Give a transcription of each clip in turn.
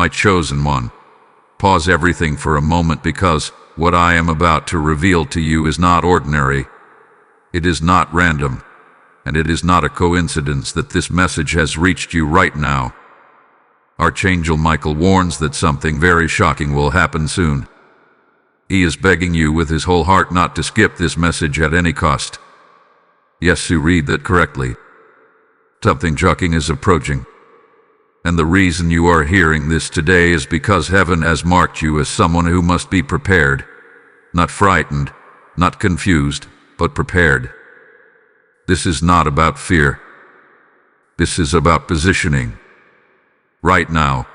my chosen one. Pause everything for a moment, because what I am about to reveal to you is not ordinary. It is not random, and it is not a coincidence that this message has reached you right now. Archangel Michael warns that something very shocking will happen soon. He is begging you with his whole heart not to skip this message at any cost. Yes, you read that correctly. Something shocking is approaching. And the reason you are hearing this today is because heaven has marked you as someone who must be prepared. Not frightened, not confused, but prepared. This is not about fear. This is about positioning. Right now,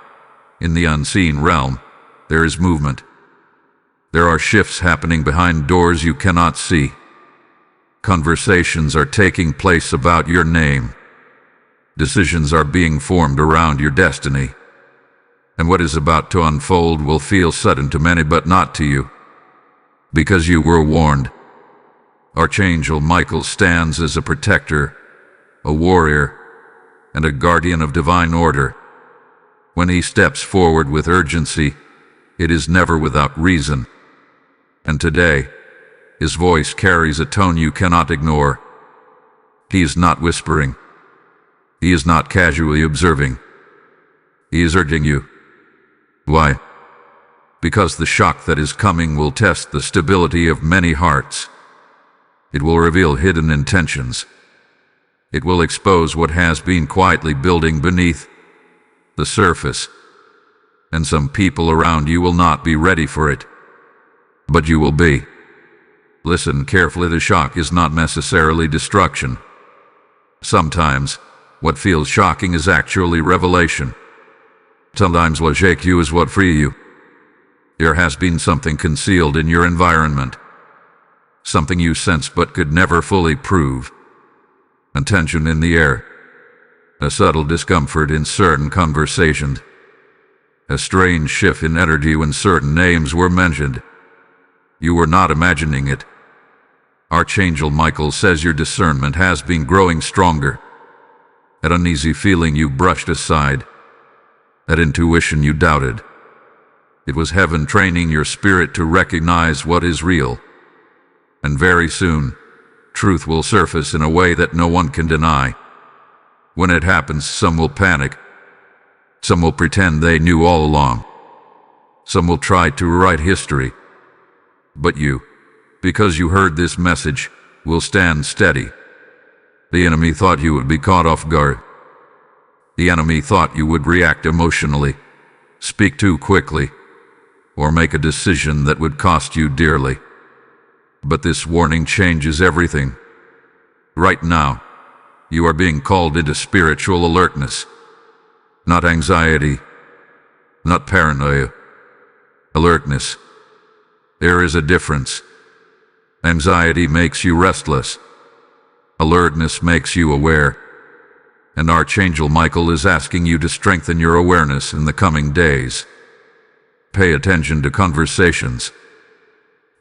in the unseen realm, there is movement. There are shifts happening behind doors you cannot see. Conversations are taking place about your name. Decisions are being formed around your destiny. And what is about to unfold will feel sudden to many, but not to you, because you were warned. Archangel Michael stands as a protector, a warrior, and a guardian of divine order. When he steps forward with urgency, it is never without reason. And today, his voice carries a tone you cannot ignore. He is not whispering. He is not casually observing. He is urging you. Why? Because the shock that is coming will test the stability of many hearts. It will reveal hidden intentions. It will expose what has been quietly building beneath the surface. And some people around you will not be ready for it. But you will be. Listen carefully, the shock is not necessarily destruction. Sometimes, what feels shocking is actually revelation. Sometimes what shakes you is what frees you. There has been something concealed in your environment. Something you sense but could never fully prove. A tension in the air. A subtle discomfort in certain conversations. A strange shift in energy when certain names were mentioned. You were not imagining it. Archangel Michael says your discernment has been growing stronger. That uneasy feeling you brushed aside. That intuition you doubted. It was heaven training your spirit to recognize what is real. And very soon, truth will surface in a way that no one can deny. When it happens, some will panic. Some will pretend they knew all along. Some will try to rewrite history. But you, because you heard this message, will stand steady. The enemy thought you would be caught off guard. The enemy thought you would react emotionally, speak too quickly, or make a decision that would cost you dearly. But this warning changes everything. Right now, you are being called into spiritual alertness. Not anxiety, not paranoia. Alertness. There is a difference. Anxiety makes you restless. Alertness makes you aware. And Archangel Michael is asking you to strengthen your awareness in the coming days. Pay attention to conversations.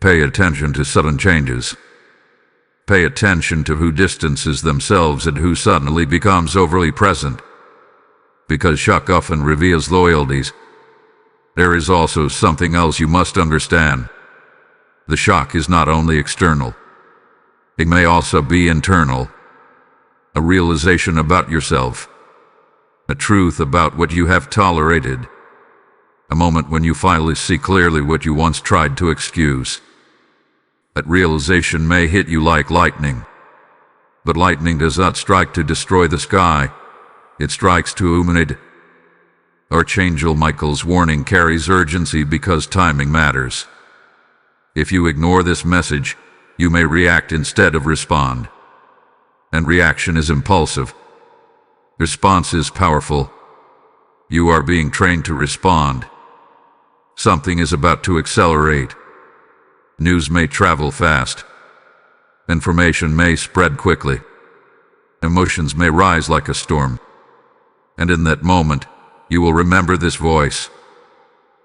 Pay attention to sudden changes. Pay attention to who distances themselves and who suddenly becomes overly present. Because shock often reveals loyalties. There is also something else you must understand. The shock is not only external. It may also be internal. A realization about yourself. A truth about what you have tolerated. A moment when you finally see clearly what you once tried to excuse. That realization may hit you like lightning. But lightning does not strike to destroy the sky. It strikes to illuminate. Archangel Michael's warning carries urgency because timing matters. If you ignore this message, you may react instead of respond. And reaction is impulsive. Response is powerful. You are being trained to respond. Something is about to accelerate. News may travel fast. Information may spread quickly. Emotions may rise like a storm. And in that moment, you will remember this voice.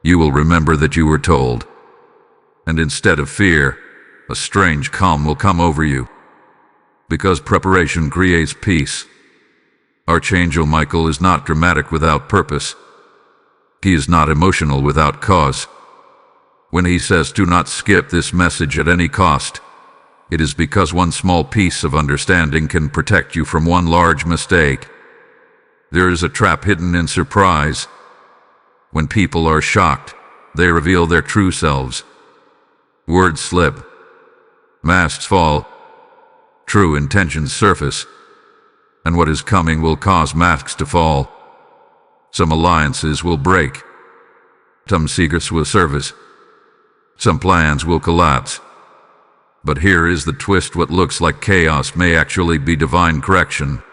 You will remember that you were told. And instead of fear, a strange calm will come over you. Because preparation creates peace. Archangel Michael is not dramatic without purpose. He is not emotional without cause. When he says do not skip this message at any cost, it is because one small piece of understanding can protect you from one large mistake. There is a trap hidden in surprise. When people are shocked, they reveal their true selves. Words slip. Masks fall. True intentions surface. And what is coming will cause masks to fall. Some alliances will break. Some secrets will surface. Some plans will collapse. But here is the twist: what looks like chaos may actually be divine correction.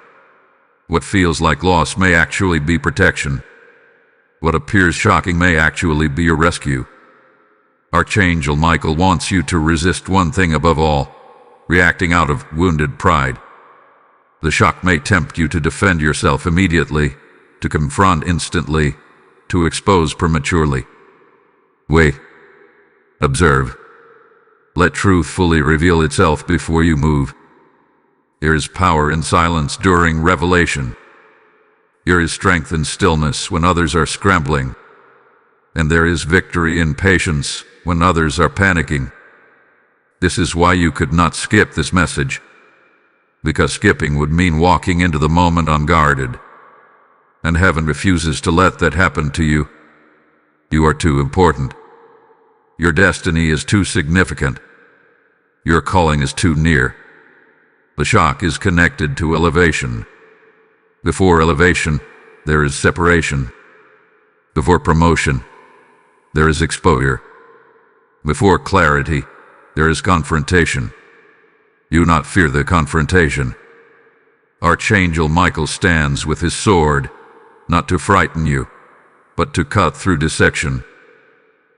What feels like loss may actually be protection. What appears shocking may actually be your rescue. Archangel Michael wants you to resist one thing above all: reacting out of wounded pride. The shock may tempt you to defend yourself immediately, to confront instantly, to expose prematurely. Wait. Observe. Let truth fully reveal itself before you move. There is power in silence during revelation. There is strength in stillness when others are scrambling. And there is victory in patience when others are panicking. This is why you could not skip this message. Because skipping would mean walking into the moment unguarded. And heaven refuses to let that happen to you. You are too important. Your destiny is too significant. Your calling is too near. The shock is connected to elevation. Before elevation, there is separation. Before promotion, there is exposure. Before clarity, there is confrontation. Do not fear the confrontation. Archangel Michael stands with his sword, not to frighten you, but to cut through dissection.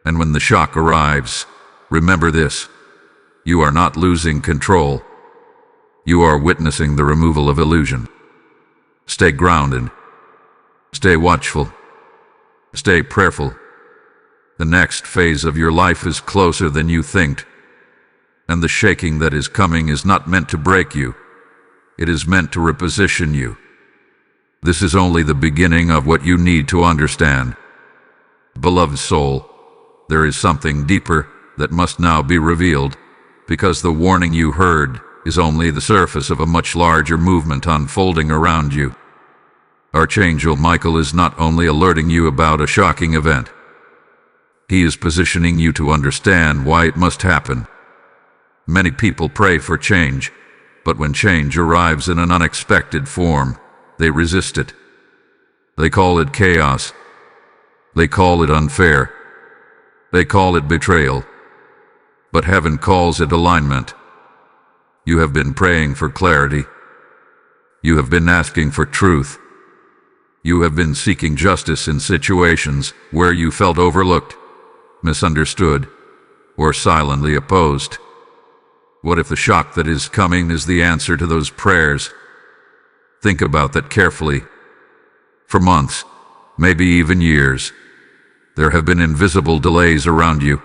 And when the shock arrives, remember this: you are not losing control. You are witnessing the removal of illusion. Stay grounded. Stay watchful. Stay prayerful. The next phase of your life is closer than you think. And the shaking that is coming is not meant to break you. It is meant to reposition you. This is only the beginning of what you need to understand. Beloved soul, there is something deeper that must now be revealed, because the warning you heard is only the surface of a much larger movement unfolding around you. Archangel Michael is not only alerting you about a shocking event. He is positioning you to understand why it must happen. Many people pray for change, but when change arrives in an unexpected form, they resist it. They call it chaos. They call it unfair. They call it betrayal. But heaven calls it alignment. You have been praying for clarity. You have been asking for truth. You have been seeking justice in situations where you felt overlooked, misunderstood, or silently opposed. What if the shock that is coming is the answer to those prayers? Think about that carefully. For months, maybe even years, there have been invisible delays around you.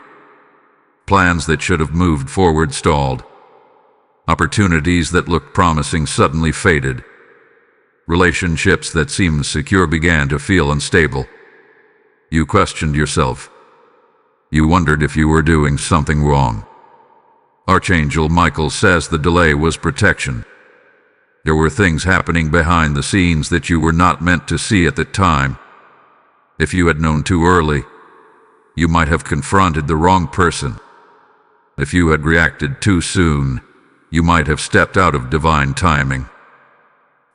Plans that should have moved forward stalled. Opportunities that looked promising suddenly faded. Relationships that seemed secure began to feel unstable. You questioned yourself. You wondered if you were doing something wrong. Archangel Michael says the delay was protection. There were things happening behind the scenes that you were not meant to see at the time. If you had known too early, you might have confronted the wrong person. If you had reacted too soon, you might have stepped out of divine timing.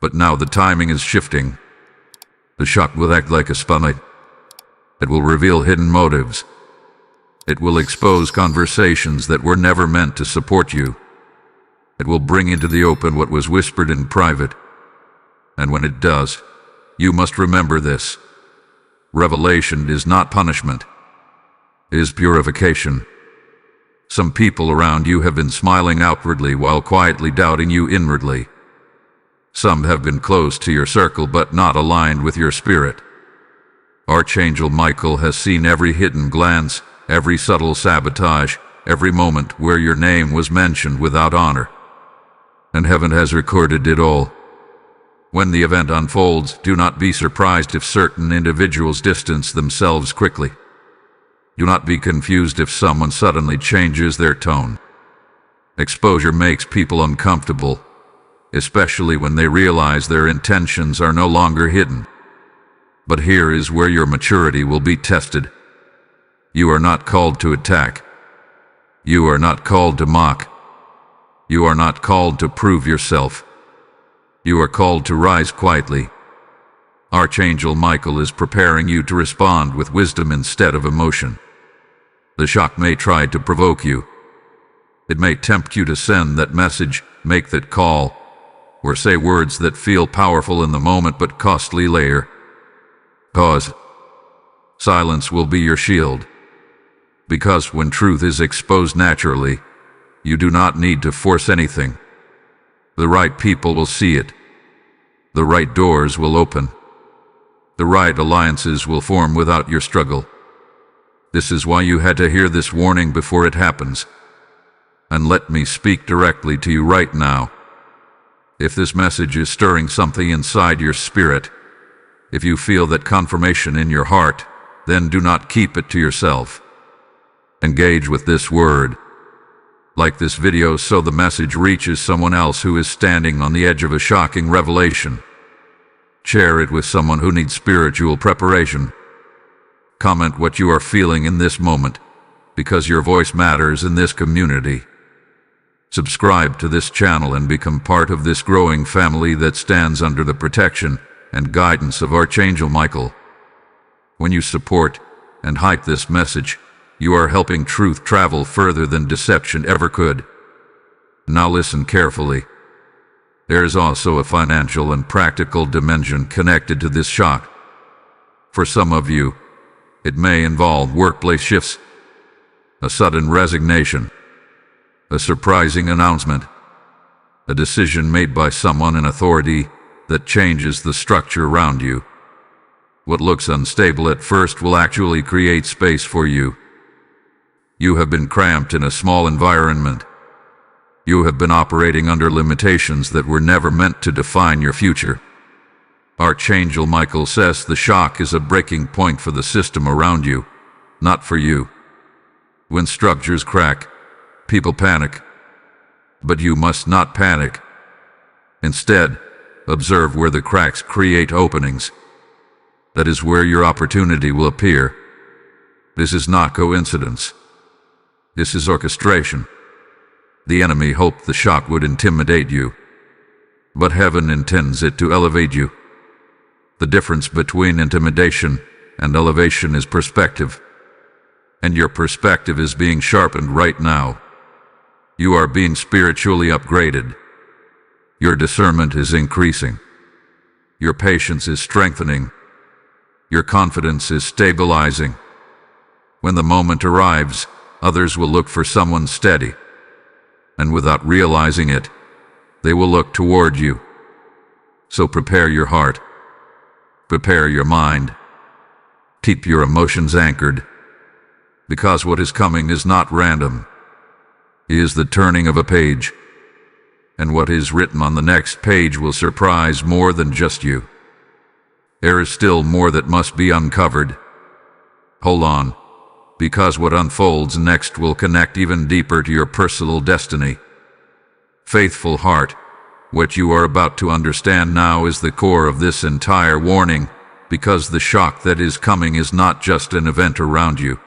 But now the timing is shifting. The shock will act like a spotlight. It will reveal hidden motives. It will expose conversations that were never meant to support you. It will bring into the open what was whispered in private. And when it does, you must remember this: revelation is not punishment. It is purification. Some people around you have been smiling outwardly while quietly doubting you inwardly. Some have been close to your circle but not aligned with your spirit. Archangel Michael has seen every hidden glance, every subtle sabotage, every moment where your name was mentioned without honor. And heaven has recorded it all. When the event unfolds, do not be surprised if certain individuals distance themselves quickly. Do not be confused if someone suddenly changes their tone. Exposure makes people uncomfortable, especially when they realize their intentions are no longer hidden. But here is where your maturity will be tested. You are not called to attack. You are not called to mock. You are not called to prove yourself. You are called to rise quietly. Archangel Michael is preparing you to respond with wisdom instead of emotion. The shock may try to provoke you. It may tempt you to send that message, make that call, or say words that feel powerful in the moment but costly later. Pause. Silence will be your shield. Because when truth is exposed naturally, you do not need to force anything. The right people will see it. The right doors will open. The right alliances will form without your struggle. This is why you had to hear this warning before it happens. And let me speak directly to you right now. If this message is stirring something inside your spirit, if you feel that confirmation in your heart, then do not keep it to yourself. Engage with this word. Like this video so the message reaches someone else who is standing on the edge of a shocking revelation. Share it with someone who needs spiritual preparation. Comment what you are feeling in this moment, because your voice matters in this community. Subscribe to this channel and become part of this growing family that stands under the protection and guidance of Archangel Michael. When you support and hype this message, you are helping truth travel further than deception ever could. Now listen carefully. There is also a financial and practical dimension connected to this shock. For some of you, it may involve workplace shifts, a sudden resignation, a surprising announcement, a decision made by someone in authority that changes the structure around you. What looks unstable at first will actually create space for you. You have been cramped in a small environment. You have been operating under limitations that were never meant to define your future. Archangel Michael says the shock is a breaking point for the system around you, not for you. When structures crack, people panic. But you must not panic. Instead, observe where the cracks create openings. That is where your opportunity will appear. This is not coincidence. This is orchestration. The enemy hoped the shock would intimidate you, but heaven intends it to elevate you. The difference between intimidation and elevation is perspective, and your perspective is being sharpened right now. You are being spiritually upgraded. Your discernment is increasing. Your patience is strengthening. Your confidence is stabilizing. When the moment arrives, others will look for someone steady, and without realizing it, they will look toward you. So prepare your heart, prepare your mind, keep your emotions anchored, because what is coming is not random. It is the turning of a page, and what is written on the next page will surprise more than just you. There is still more that must be uncovered. Hold on, because what unfolds next will connect even deeper to your personal destiny. Faithful heart, what you are about to understand now is the core of this entire warning, because the shock that is coming is not just an event around you.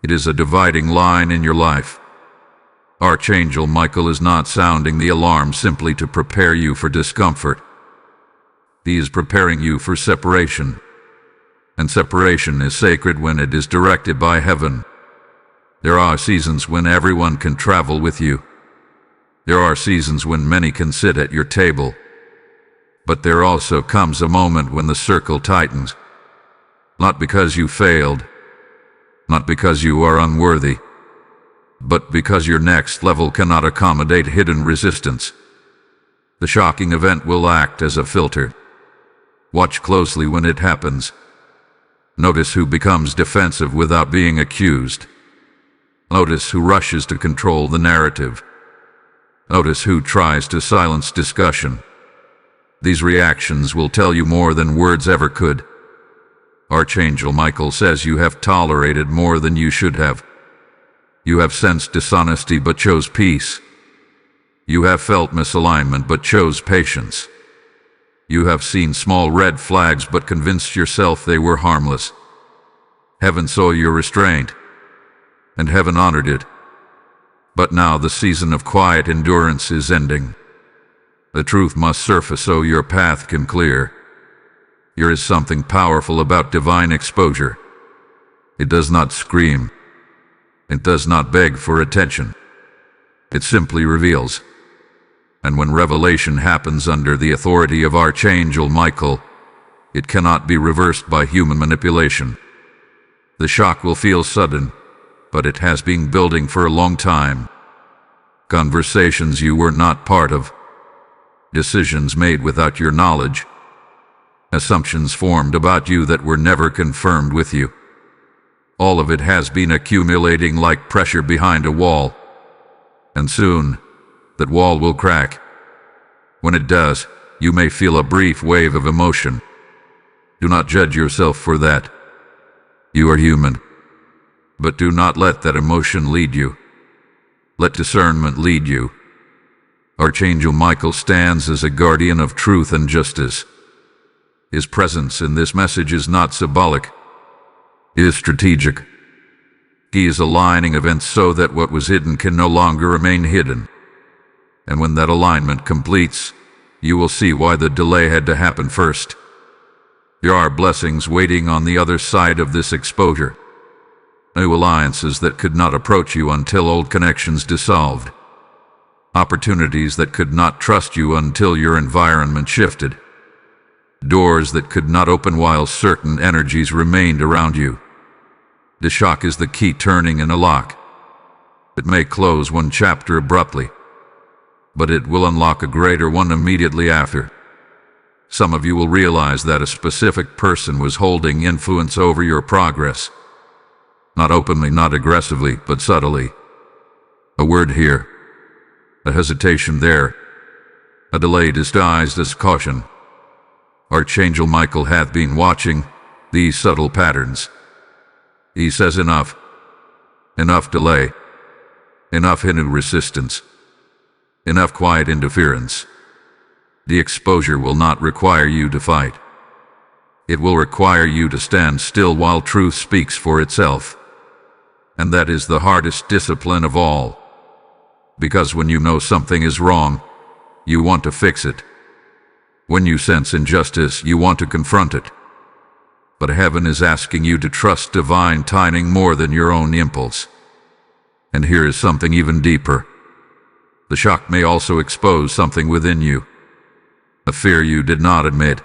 It is a dividing line in your life. Archangel Michael is not sounding the alarm simply to prepare you for discomfort. He is preparing you for separation. And separation is sacred when it is directed by heaven. There are seasons when everyone can travel with you. There are seasons when many can sit at your table. But there also comes a moment when the circle tightens. Not because you failed, not because you are unworthy, but because your next level cannot accommodate hidden resistance. The shocking event will act as a filter. Watch closely when it happens. Notice who becomes defensive without being accused. Notice who rushes to control the narrative. Notice who tries to silence discussion. These reactions will tell you more than words ever could. Archangel Michael says you have tolerated more than you should have. You have sensed dishonesty but chose peace. You have felt misalignment but chose patience. You have seen small red flags but convinced yourself they were harmless. Heaven saw your restraint, and heaven honored it. But now the season of quiet endurance is ending. The truth must surface so your path can clear. There is something powerful about divine exposure. It does not scream. It does not beg for attention. It simply reveals. And when revelation happens under the authority of Archangel Michael, it cannot be reversed by human manipulation. The shock will feel sudden, but it has been building for a long time. Conversations you were not part of. Decisions made without your knowledge. Assumptions formed about you that were never confirmed with you. All of it has been accumulating like pressure behind a wall. And soon, that wall will crack. When it does, you may feel a brief wave of emotion. Do not judge yourself for that. You are human. But do not let that emotion lead you. Let discernment lead you. Archangel Michael stands as a guardian of truth and justice. His presence in this message is not symbolic. It is strategic. He is aligning events so that what was hidden can no longer remain hidden. And when that alignment completes, you will see why the delay had to happen first. There are blessings waiting on the other side of this exposure. New alliances that could not approach you until old connections dissolved. Opportunities that could not trust you until your environment shifted. Doors that could not open while certain energies remained around you. The shock is the key turning in a lock. It may close one chapter abruptly, but it will unlock a greater one immediately after. Some of you will realize that a specific person was holding influence over your progress. Not openly, not aggressively, but subtly. A word here, a hesitation there, a delay disguised as caution. Archangel Michael hath been watching these subtle patterns. He says enough. Enough delay. Enough hidden resistance. Enough quiet interference. The exposure will not require you to fight. It will require you to stand still while truth speaks for itself. And that is the hardest discipline of all. Because when you know something is wrong, you want to fix it. When you sense injustice, you want to confront it. But heaven is asking you to trust divine timing more than your own impulse. And here is something even deeper. The shock may also expose something within you. A fear you did not admit.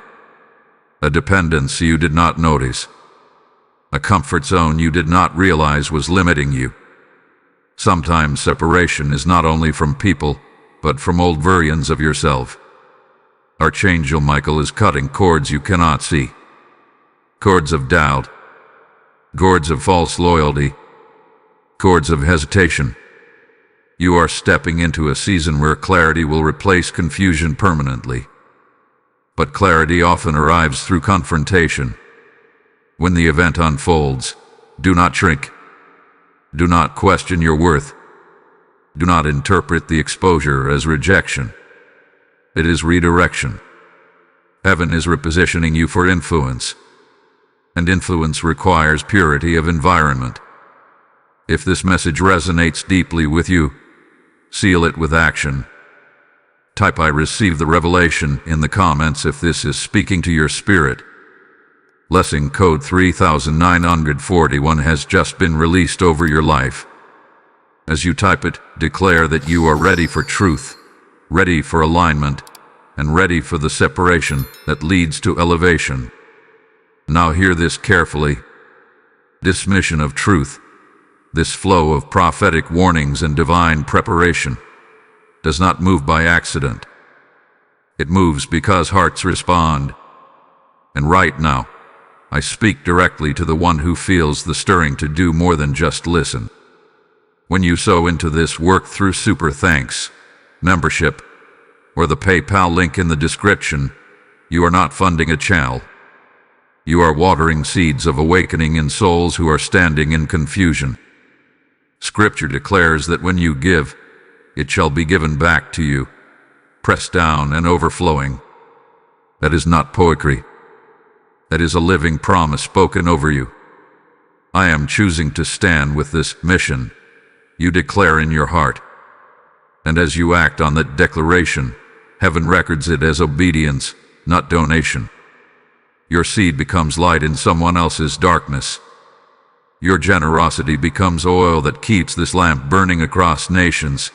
A dependence you did not notice. A comfort zone you did not realize was limiting you. Sometimes separation is not only from people, but from old versions of yourself. Archangel Michael is cutting cords you cannot see. Cords of doubt. Cords of false loyalty. Cords of hesitation. You are stepping into a season where clarity will replace confusion permanently. But clarity often arrives through confrontation. When the event unfolds, do not shrink. Do not question your worth. Do not interpret the exposure as rejection. It is redirection. Heaven is repositioning you for influence. And influence requires purity of environment. If this message resonates deeply with you, seal it with action. Type "I receive the revelation" in the comments if this is speaking to your spirit. Blessing code 3941 has just been released over your life. As you type it, declare that you are ready for truth, ready for alignment, and ready for the separation that leads to elevation. Now hear this carefully. This mission of truth, this flow of prophetic warnings and divine preparation, does not move by accident. It moves because hearts respond. And right now, I speak directly to the one who feels the stirring to do more than just listen. When you sow into this work through Super Thanks, membership, or the PayPal link in the description, You are not funding a channel. You are watering seeds of awakening in souls who are standing in confusion. Scripture declares that when you give, it shall be given back to you, pressed down and overflowing. That is not poetry. That is a living promise spoken over you. I am choosing to stand with this mission, you declare in your heart. And as you act on that declaration, heaven records it as obedience, not donation. Your seed becomes light in someone else's darkness. Your generosity becomes oil that keeps this lamp burning across nations.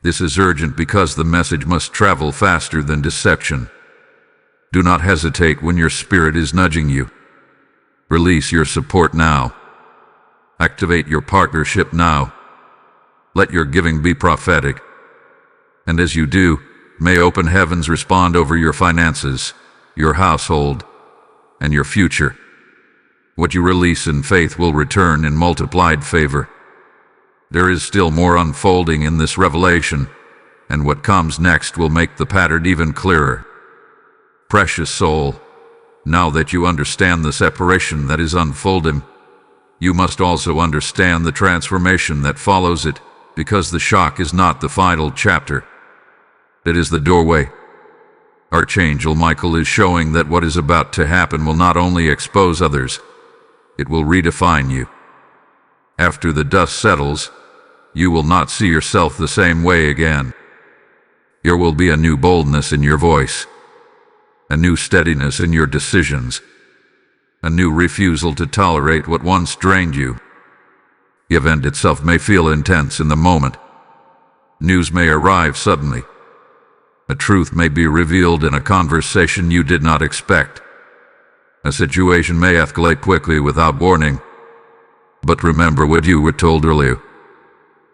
This is urgent because the message must travel faster than deception. Do not hesitate when your spirit is nudging you. Release your support now. Activate your partnership now. Let your giving be prophetic. And as you do, may open heavens respond over your finances, your household, and your future. What you release in faith will return in multiplied favor. There is still more unfolding in this revelation, and what comes next will make the pattern even clearer. Precious soul, now that you understand the separation that is unfolding, you must also understand the transformation that follows it, because the shock is not the final chapter. It is the doorway. Archangel Michael is showing that what is about to happen will not only expose others, it will redefine you. After the dust settles, you will not see yourself the same way again. There will be a new boldness in your voice, a new steadiness in your decisions, a new refusal to tolerate what once drained you. The event itself may feel intense in the moment. News may arrive suddenly. A truth may be revealed in a conversation you did not expect. A situation may escalate quickly without warning. But remember what you were told earlier.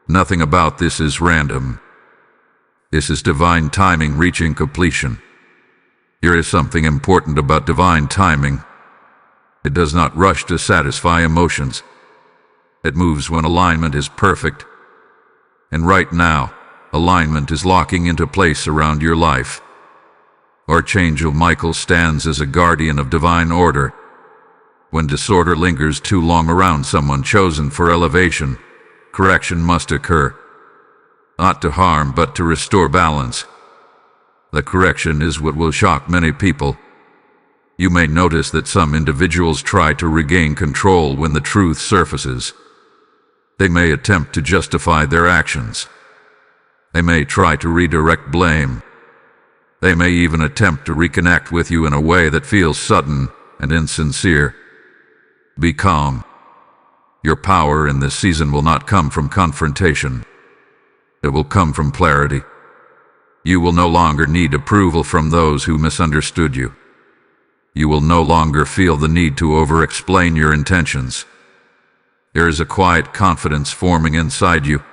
Nothing about this is random. This is divine timing reaching completion. Here is something important about divine timing. It does not rush to satisfy emotions. It moves when alignment is perfect. And right now, alignment is locking into place around your life. Archangel Michael stands as a guardian of divine order. When disorder lingers too long around someone chosen for elevation, correction must occur. Not to harm, but to restore balance. The correction is what will shock many people. You may notice that some individuals try to regain control when the truth surfaces. They may attempt to justify their actions. They may try to redirect blame. They may even attempt to reconnect with you in a way that feels sudden and insincere. Be calm. Your power in this season will not come from confrontation. It will come from clarity. You will no longer need approval from those who misunderstood you. You will no longer feel the need to over-explain your intentions. There is a quiet confidence forming inside you.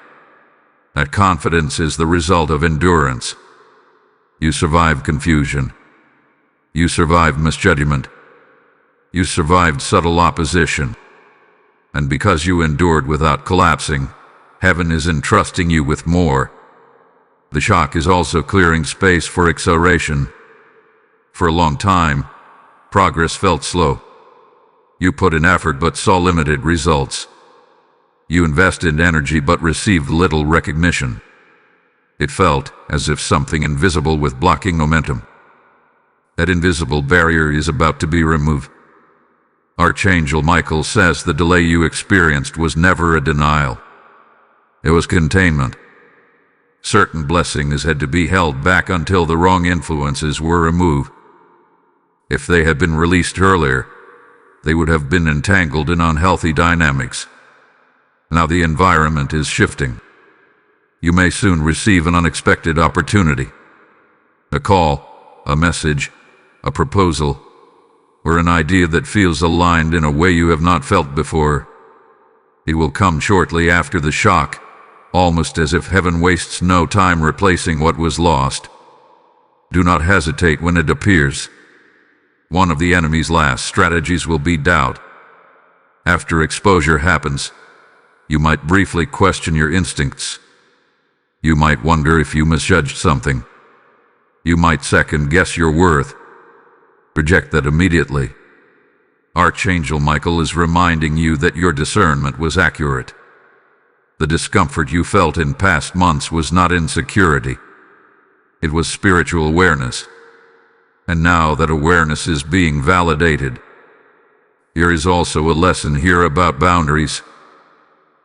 That confidence is the result of endurance. You survived confusion. You survived misjudgment. You survived subtle opposition. And because you endured without collapsing, heaven is entrusting you with more. The shock is also clearing space for acceleration. For a long time, progress felt slow. You put in effort but saw limited results. You invested energy but received little recognition. It felt as if something invisible was blocking momentum. That invisible barrier is about to be removed. Archangel Michael says the delay you experienced was never a denial. It was containment. Certain blessings had to be held back until the wrong influences were removed. If they had been released earlier, they would have been entangled in unhealthy dynamics. Now the environment is shifting. You may soon receive an unexpected opportunity. A call, a message, a proposal, or an idea that feels aligned in a way you have not felt before. It will come shortly after the shock, almost as if heaven wastes no time replacing what was lost. Do not hesitate when it appears. One of the enemy's last strategies will be doubt. After exposure happens, you might briefly question your instincts. You might wonder if you misjudged something. You might second-guess your worth, Reject that immediately. Archangel Michael is reminding you that your discernment was accurate. The discomfort you felt in past months was not insecurity. It was spiritual awareness. And now that awareness is being validated, there is also a lesson here about boundaries.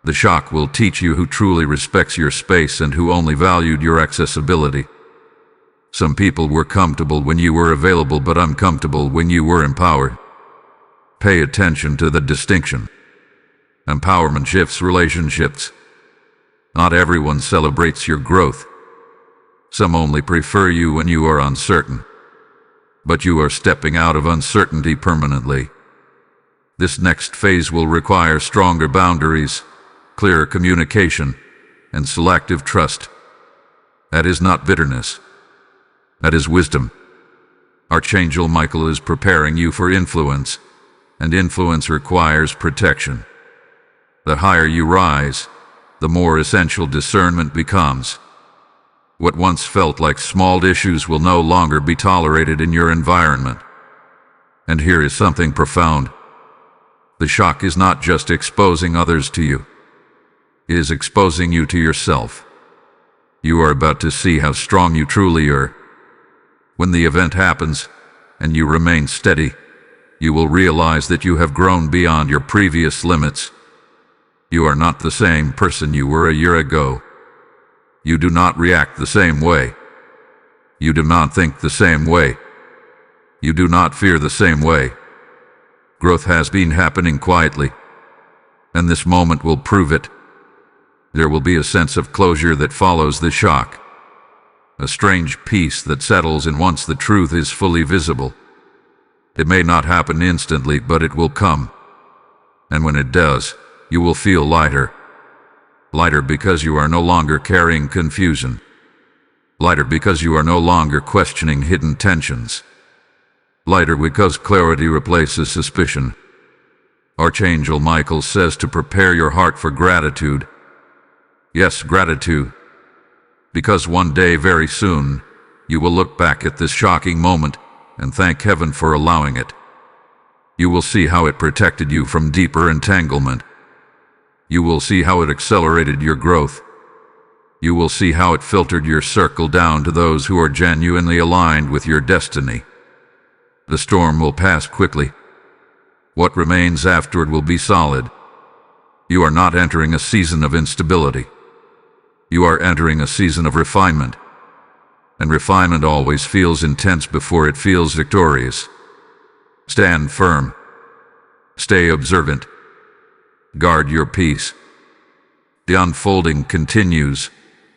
The shock will teach you who truly respects your space and who only valued your accessibility. Some people were comfortable when you were available but uncomfortable when you were empowered. Pay attention to the distinction. Empowerment shifts relationships. Not everyone celebrates your growth. Some only prefer you when you are uncertain. But you are stepping out of uncertainty permanently. This next phase will require stronger boundaries, clearer communication, and selective trust. That is not bitterness. That is wisdom. Archangel Michael is preparing you for influence, and influence requires protection. The higher you rise, the more essential discernment becomes. What once felt like small issues will no longer be tolerated in your environment. And here is something profound. The shock is not just exposing others to you. It is exposing you to yourself. You are about to see how strong you truly are. When the event happens, and you remain steady, you will realize that you have grown beyond your previous limits. You are not the same person you were a year ago. You do not react the same way. You do not think the same way. You do not fear the same way. Growth has been happening quietly, and this moment will prove it. There will be a sense of closure that follows the shock. A strange peace that settles in once the truth is fully visible. It may not happen instantly, but it will come. And when it does, you will feel lighter. Lighter because you are no longer carrying confusion. Lighter because you are no longer questioning hidden tensions. Lighter because clarity replaces suspicion. Archangel Michael says to prepare your heart for gratitude. Yes, gratitude. Because one day, very soon, you will look back at this shocking moment and thank heaven for allowing it. You will see how it protected you from deeper entanglement. You will see how it accelerated your growth. You will see how it filtered your circle down to those who are genuinely aligned with your destiny. The storm will pass quickly. What remains afterward will be solid. You are not entering a season of instability. You are entering a season of refinement. And refinement always feels intense before it feels victorious. Stand firm. Stay observant. Guard your peace. The unfolding continues,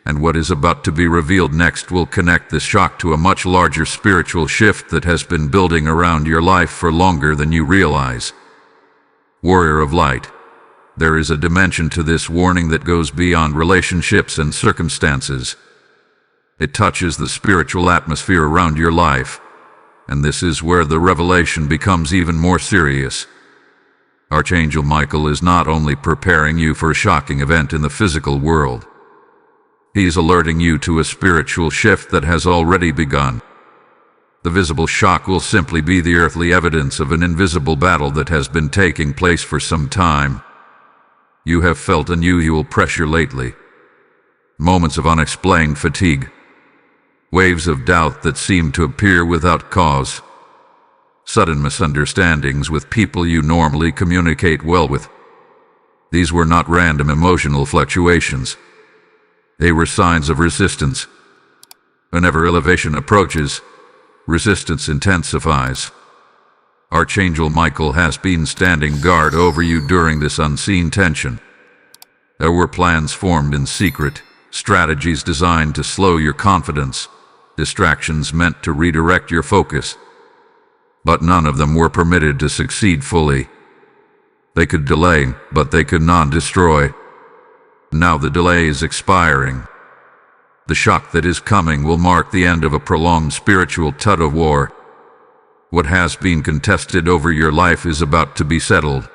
and what is about to be revealed next will connect this shock to a much larger spiritual shift that has been building around your life for longer than you realize. Warrior of light, there is a dimension to this warning that goes beyond relationships and circumstances. It touches the spiritual atmosphere around your life, and this is where the revelation becomes even more serious. Archangel Michael is not only preparing you for a shocking event in the physical world. He is alerting you to a spiritual shift that has already begun. The visible shock will simply be the earthly evidence of an invisible battle that has been taking place for some time. You have felt unusual pressure lately. Moments of unexplained fatigue. Waves of doubt that seem to appear without cause. Sudden misunderstandings with people you normally communicate well with. These were not random emotional fluctuations. They were signs of resistance. Whenever elevation approaches, resistance intensifies. Archangel Michael has been standing guard over you during this unseen tension. There were plans formed in secret, strategies designed to slow your confidence, distractions meant to redirect your focus. But none of them were permitted to succeed fully. They could delay, but they could not destroy. Now the delay is expiring. The shock that is coming will mark the end of a prolonged spiritual tug-of-war. What has been contested over your life is about to be settled.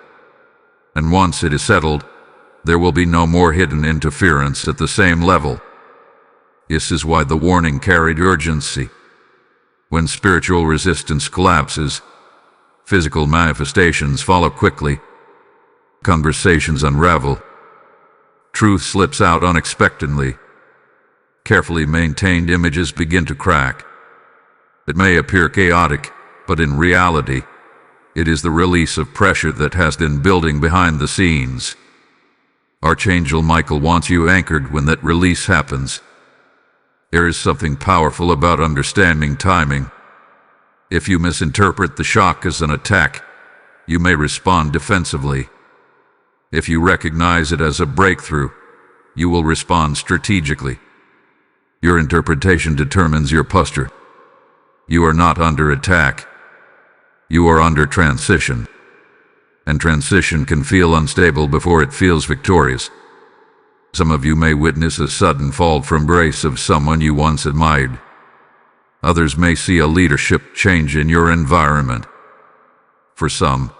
And once it is settled, there will be no more hidden interference at the same level. This is why the warning carried urgency. When spiritual resistance collapses, physical manifestations follow quickly. Conversations unravel. Truth slips out unexpectedly. Carefully maintained images begin to crack. It may appear chaotic, but in reality, it is the release of pressure that has been building behind the scenes. Archangel Michael wants you anchored when that release happens. There is something powerful about understanding timing. If you misinterpret the shock as an attack, you may respond defensively. If you recognize it as a breakthrough, you will respond strategically. Your interpretation determines your posture. You are not under attack. You are under transition. And transition can feel unstable before it feels victorious. Some of you may witness a sudden fall from grace of someone you once admired. Others may see a leadership change in your environment. For some,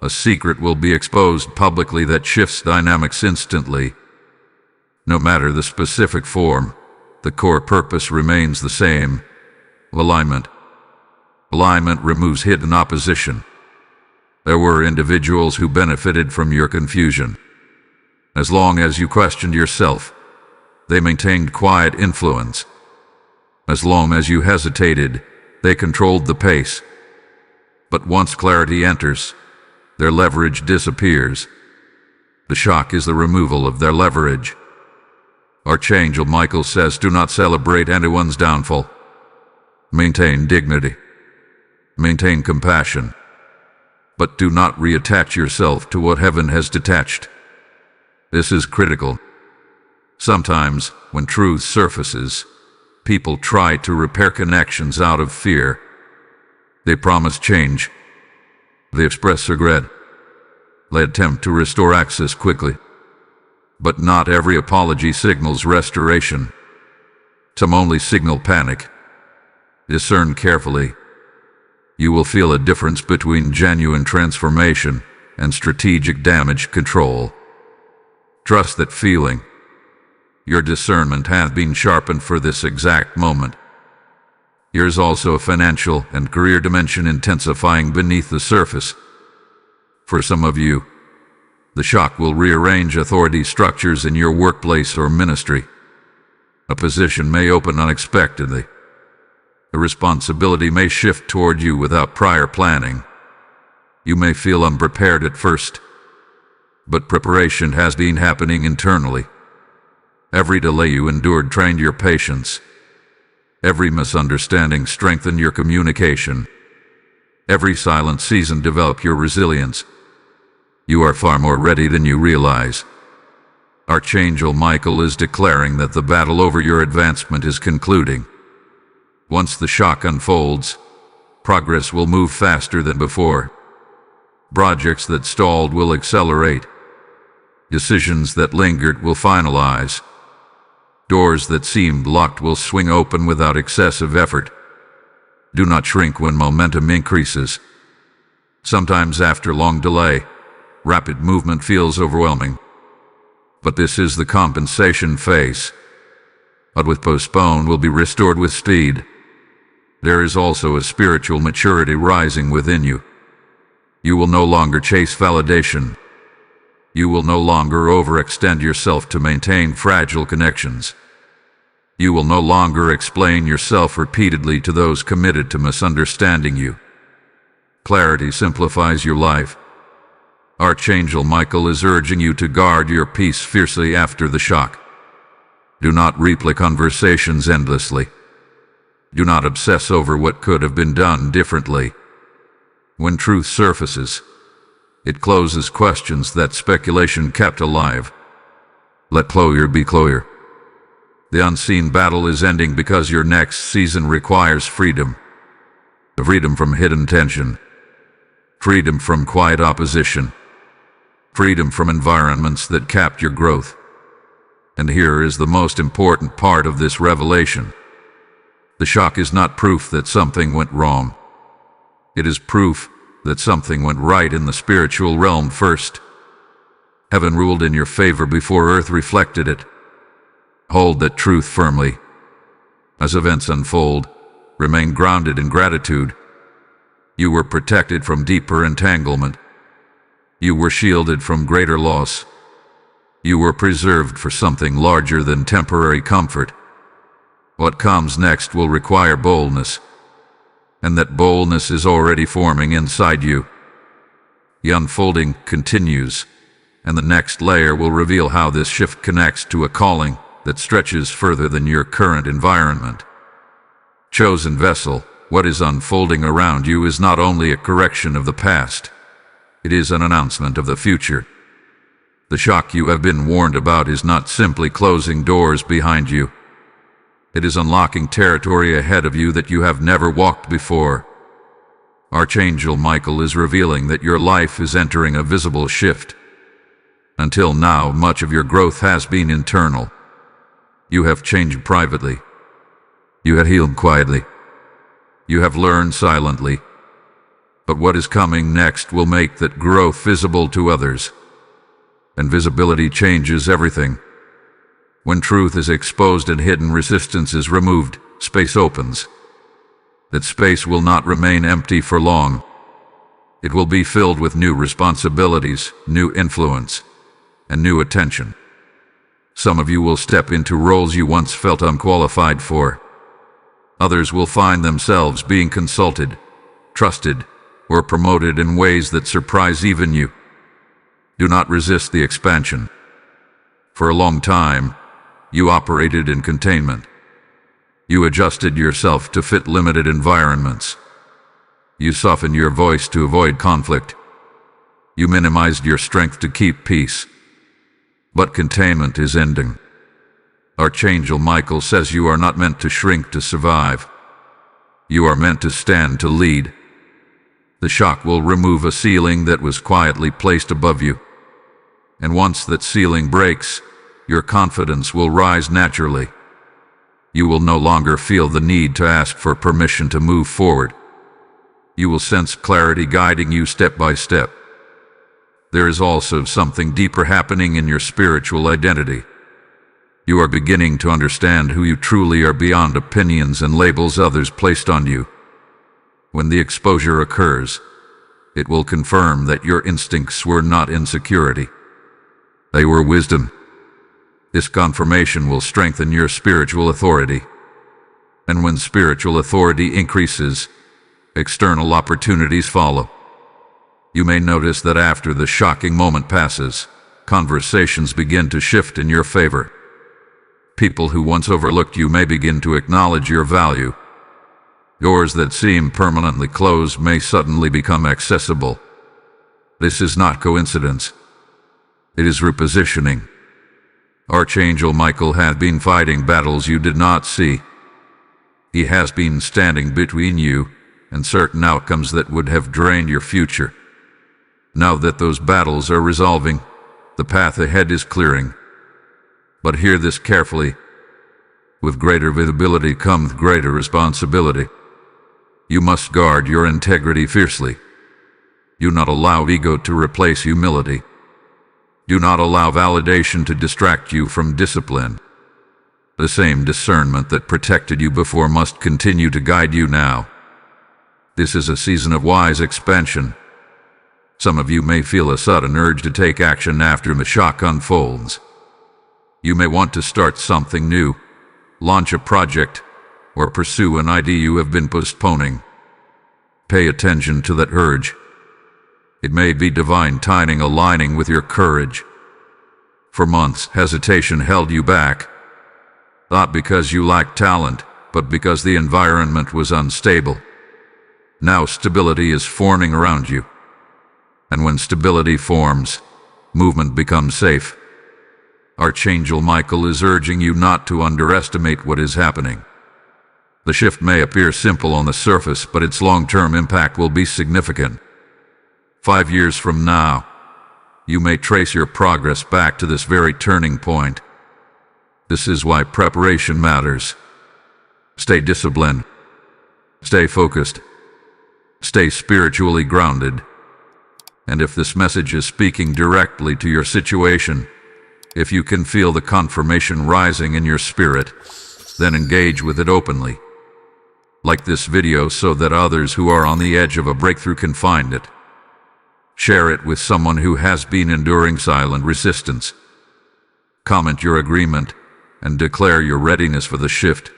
a secret will be exposed publicly that shifts dynamics instantly. No matter the specific form, the core purpose remains the same: alignment. Alignment removes hidden opposition. There were individuals who benefited from your confusion. As long as you questioned yourself, they maintained quiet influence. As long as you hesitated, they controlled the pace. But once clarity enters, their leverage disappears. The shock is the removal of their leverage. Archangel Michael says, do not celebrate anyone's downfall. Maintain dignity. Maintain compassion. But do not reattach yourself to what heaven has detached. This is critical. Sometimes, when truth surfaces, people try to repair connections out of fear. They promise change. They express regret. They attempt to restore access quickly. But not every apology signals restoration. Some only signal panic. Discern carefully. You will feel a difference between genuine transformation and strategic damage control. Trust that feeling. Your discernment has been sharpened for this exact moment. There is also a financial and career dimension intensifying beneath the surface. For some of you, the shock will rearrange authority structures in your workplace or ministry. A position may open unexpectedly. A responsibility may shift toward you without prior planning. You may feel unprepared at first, but preparation has been happening internally. Every delay you endured trained your patience. Every misunderstanding strengthened your communication. Every silent season developed your resilience. You are far more ready than you realize. Archangel Michael is declaring that the battle over your advancement is concluding. Once the shock unfolds, progress will move faster than before. Projects that stalled will accelerate. Decisions that lingered will finalize. Doors that seemed locked will swing open without excessive effort. Do not shrink when momentum increases. Sometimes after long delay, rapid movement feels overwhelming. But this is the compensation phase. What was postponed will be restored with speed. There is also a spiritual maturity rising within you. You will no longer chase validation. You will no longer overextend yourself to maintain fragile connections. You will no longer explain yourself repeatedly to those committed to misunderstanding you. Clarity simplifies your life. Archangel Michael is urging you to guard your peace fiercely after the shock. Do not replay conversations endlessly. Do not obsess over what could have been done differently. When truth surfaces, it closes questions that speculation kept alive. Let closure be closure. The unseen battle is ending because your next season requires freedom. Freedom from hidden tension. Freedom from quiet opposition. Freedom from environments that capped your growth. And here is the most important part of this revelation. The shock is not proof that something went wrong. It is proof that something went right in the spiritual realm first. Heaven ruled in your favor before earth reflected it. Hold that truth firmly. As events unfold, Remain grounded in gratitude. You were protected from deeper entanglement. You were shielded from greater loss. You were preserved for something larger than temporary comfort. What comes next will require boldness, and that boldness is already forming inside you. The unfolding continues, and the next layer will reveal how this shift connects to a calling that stretches further than your current environment. Chosen vessel, what is unfolding around you is not only a correction of the past, it is an announcement of the future. The shock you have been warned about is not simply closing doors behind you. It is unlocking territory ahead of you that you have never walked before. Archangel Michael is revealing that your life is entering a visible shift. Until now, much of your growth has been internal. You have changed privately. You have healed quietly. You have learned silently. But what is coming next will make that growth visible to others. And visibility changes everything. When truth is exposed and hidden resistance is removed, space opens. That space will not remain empty for long. It will be filled with new responsibilities, new influence, and new attention. Some of you will step into roles you once felt unqualified for. Others will find themselves being consulted, trusted, or promoted in ways that surprise even you. Do not resist the expansion. For a long time, you operated in containment. You adjusted yourself to fit limited environments. You softened your voice to avoid conflict. You minimized your strength to keep peace. But containment is ending. Archangel Michael says you are not meant to shrink to survive. You are meant to stand to lead. The shock will remove a ceiling that was quietly placed above you. And once that ceiling breaks, your confidence will rise naturally. You will no longer feel the need to ask for permission to move forward. You will sense clarity guiding you step by step. There is also something deeper happening in your spiritual identity. You are beginning to understand who you truly are beyond opinions and labels others placed on you. When the exposure occurs, it will confirm that your instincts were not insecurity. They were wisdom. This confirmation will strengthen your spiritual authority. And when spiritual authority increases, external opportunities follow. You may notice that after the shocking moment passes, conversations begin to shift in your favor. People who once overlooked you may begin to acknowledge your value. Doors that seem permanently closed may suddenly become accessible. This is not coincidence. It is repositioning. Archangel Michael has been fighting battles you did not see. He has been standing between you and certain outcomes that would have drained your future. Now that those battles are resolving, the path ahead is clearing. But hear this carefully. With greater visibility comes greater responsibility. You must guard your integrity fiercely. Do not allow ego to replace humility. Do not allow validation to distract you from discipline. The same discernment that protected you before must continue to guide you now. This is a season of wise expansion. Some of you may feel a sudden urge to take action after the shock unfolds. You may want to start something new, launch a project, or pursue an idea you have been postponing. Pay attention to that urge. It may be divine timing aligning with your courage. For months, hesitation held you back, not because you lacked talent, but because the environment was unstable. Now stability is forming around you. And when stability forms, movement becomes safe. Archangel Michael is urging you not to underestimate what is happening. The shift may appear simple on the surface, but its long-term impact will be significant. 5 years from now, you may trace your progress back to this very turning point. This is why preparation matters. Stay disciplined. Stay focused. Stay spiritually grounded. And if this message is speaking directly to your situation, if you can feel the confirmation rising in your spirit, then engage with it openly. Like this video so that others who are on the edge of a breakthrough can find it. Share it with someone who has been enduring silent resistance. Comment your agreement and declare your readiness for the shift.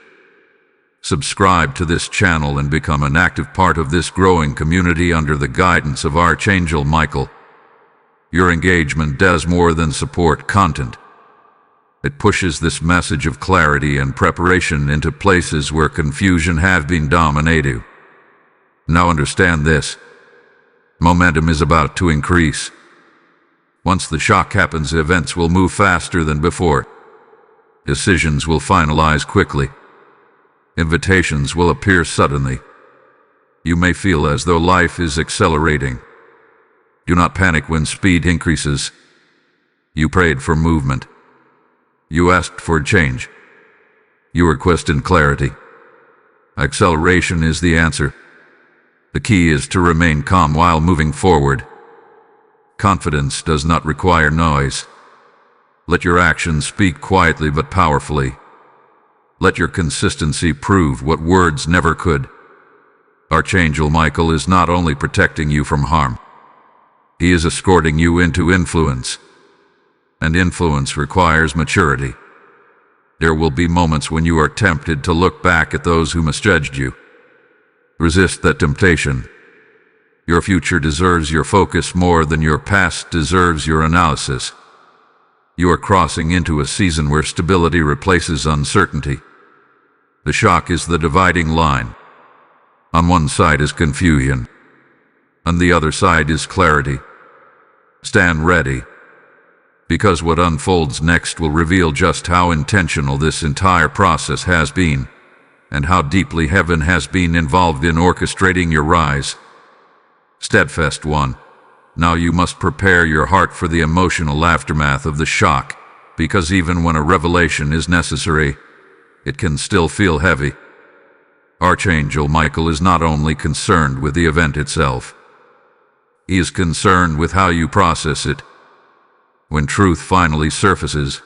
Subscribe to this channel and become an active part of this growing community under the guidance of Archangel Michael. Your engagement does more than support content. It pushes this message of clarity and preparation into places where confusion have been dominated. Now understand this. Momentum is about to increase. Once the shock happens, events will move faster than before. Decisions will finalize quickly. Invitations will appear suddenly. You may feel as though life is accelerating. Do not panic when speed increases. You prayed for movement. You asked for change. You requested clarity. Acceleration is the answer. The key is to remain calm while moving forward. Confidence does not require noise. Let your actions speak quietly but powerfully. Let your consistency prove what words never could. Archangel Michael is not only protecting you from harm, he is escorting you into influence. And influence requires maturity. There will be moments when you are tempted to look back at those who misjudged you. Resist that temptation. Your future deserves your focus more than your past deserves your analysis. You are crossing into a season where stability replaces uncertainty. The shock is the dividing line. On one side is confusion. On the other side is clarity. Stand ready, because what unfolds next will reveal just how intentional this entire process has been, and how deeply heaven has been involved in orchestrating your rise. Steadfast one, now you must prepare your heart for the emotional aftermath of the shock, because even when a revelation is necessary, it can still feel heavy. Archangel Michael is not only concerned with the event itself, he is concerned with how you process it. When truth finally surfaces,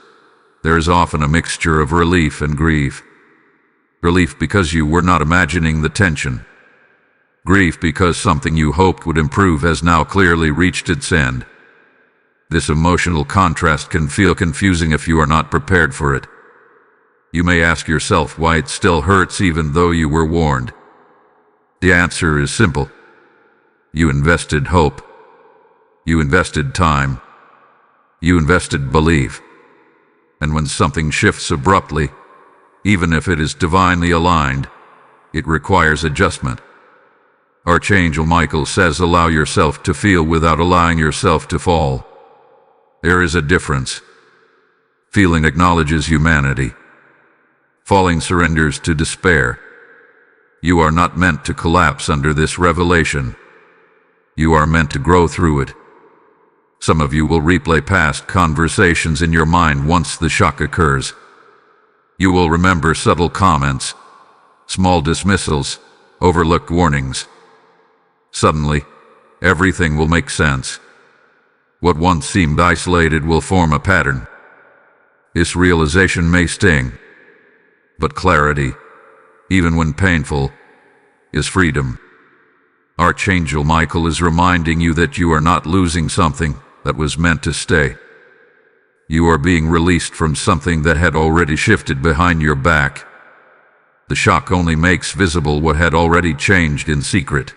there is often a mixture of relief and grief. Relief because you were not imagining the tension. Grief because something you hoped would improve has now clearly reached its end. This emotional contrast can feel confusing if you are not prepared for it. You may ask yourself why it still hurts even though you were warned. The answer is simple. You invested hope. You invested time. You invested belief. And when something shifts abruptly, even if it is divinely aligned, it requires adjustment. Archangel Michael says allow yourself to feel without allowing yourself to fall. There is a difference. Feeling acknowledges humanity. Falling surrenders to despair. You are not meant to collapse under this revelation. You are meant to grow through it. Some of you will replay past conversations in your mind once the shock occurs. You will remember subtle comments, small dismissals, overlooked warnings. Suddenly, everything will make sense. What once seemed isolated will form a pattern. This realization may sting, but clarity, even when painful, is freedom. Archangel Michael is reminding you that you are not losing something that was meant to stay. You are being released from something that had already shifted behind your back. The shock only makes visible what had already changed in secret.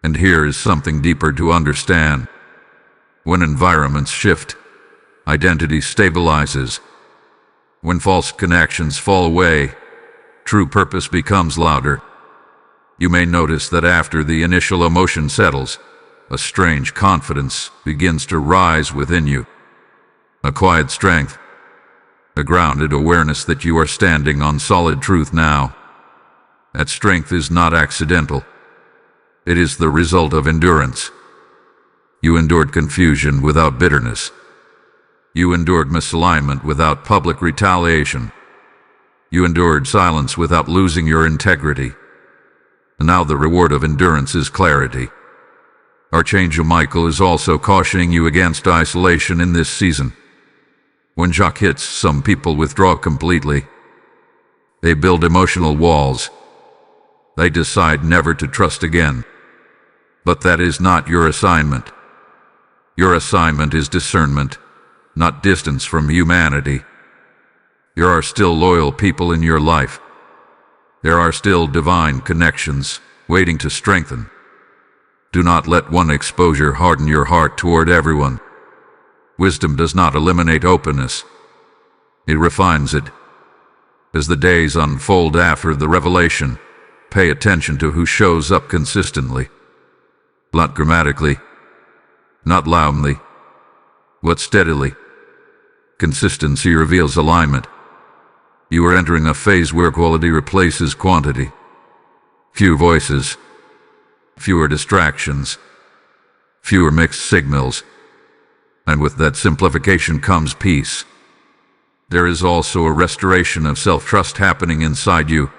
And here is something deeper to understand. When environments shift, identity stabilizes. When false connections fall away, true purpose becomes louder. You may notice that after the initial emotion settles, a strange confidence begins to rise within you. A quiet strength, a grounded awareness that you are standing on solid truth now. That strength is not accidental. It is the result of endurance. You endured confusion without bitterness. You endured misalignment without public retaliation. You endured silence without losing your integrity. And now the reward of endurance is clarity. Archangel Michael is also cautioning you against isolation in this season. When shock hits, some people withdraw completely. They build emotional walls. They decide never to trust again. But that is not your assignment. Your assignment is discernment, not distance from humanity. There are still loyal people in your life. There are still divine connections waiting to strengthen. Do not let one exposure harden your heart toward everyone. Wisdom does not eliminate openness. It refines it. As the days unfold after the revelation, pay attention to who shows up consistently. Not grammatically, not loudly, but steadily. Consistency reveals alignment. You are entering a phase where quality replaces quantity. Few voices, fewer distractions, fewer mixed signals, and with that simplification comes peace. There is also a restoration of self-trust happening inside you.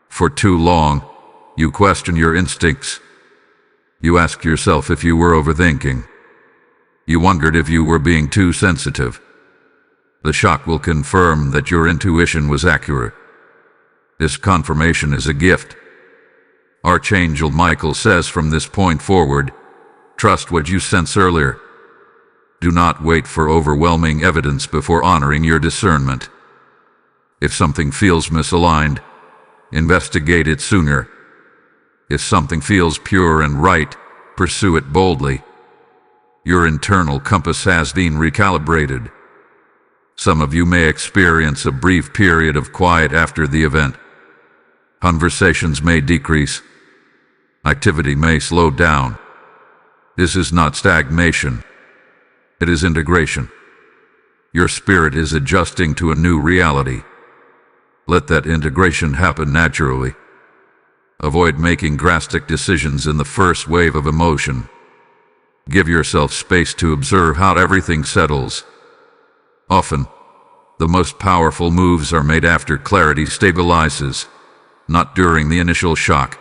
For too long, you question your instincts. You ask yourself if you were overthinking. You wondered if you were being too sensitive. The shock will confirm that your intuition was accurate. This confirmation is a gift. Archangel Michael says from this point forward, trust what you sense earlier. Do not wait for overwhelming evidence before honoring your discernment. If something feels misaligned, investigate it sooner. If something feels pure and right, pursue it boldly. Your internal compass has been recalibrated. Some of you may experience a brief period of quiet after the event. Conversations may decrease. Activity may slow down. This is not stagnation. It is integration. Your spirit is adjusting to a new reality. Let that integration happen naturally. Avoid making drastic decisions in the first wave of emotion. Give yourself space to observe how everything settles. Often, the most powerful moves are made after clarity stabilizes, not during the initial shock.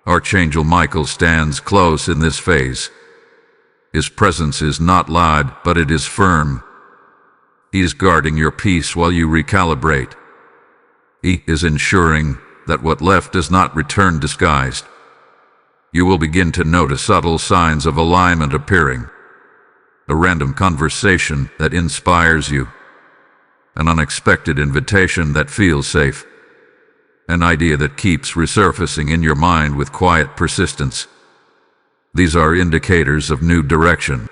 Archangel Michael stands close in this phase. His presence is not loud, but it is firm. He is guarding your peace while you recalibrate. He is ensuring that what left does not return disguised. You will begin to notice subtle signs of alignment appearing. A random conversation that inspires you. An unexpected invitation that feels safe. An idea that keeps resurfacing in your mind with quiet persistence. These are indicators of new direction.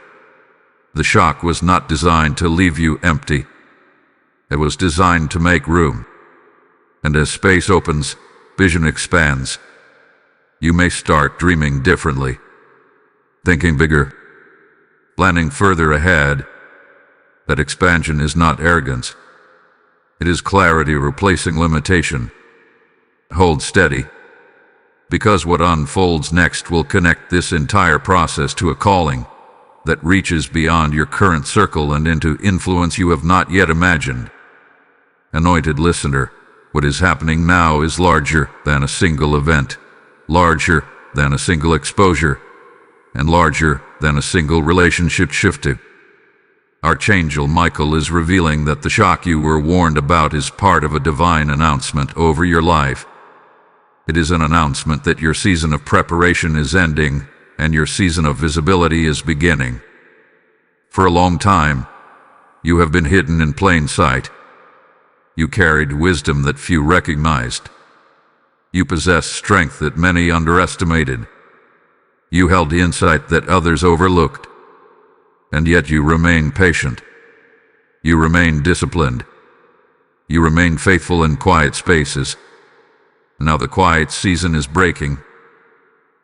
The shock was not designed to leave you empty. It was designed to make room. And as space opens, vision expands. You may start dreaming differently, thinking bigger, planning further ahead. That expansion is not arrogance. It is clarity replacing limitation. Hold steady, because what unfolds next will connect this entire process to a calling that reaches beyond your current circle and into influence you have not yet imagined. Anointed listener, what is happening now is larger than a single event, larger than a single exposure, and larger than a single relationship shifting. Archangel Michael is revealing that the shock you were warned about is part of a divine announcement over your life. It is an announcement that your season of preparation is ending and your season of visibility is beginning. For a long time, you have been hidden in plain sight. You carried wisdom that few recognized. You possessed strength that many underestimated. You held insight that others overlooked. And yet you remain patient. You remain disciplined. You remain faithful in quiet spaces. Now the quiet season is breaking.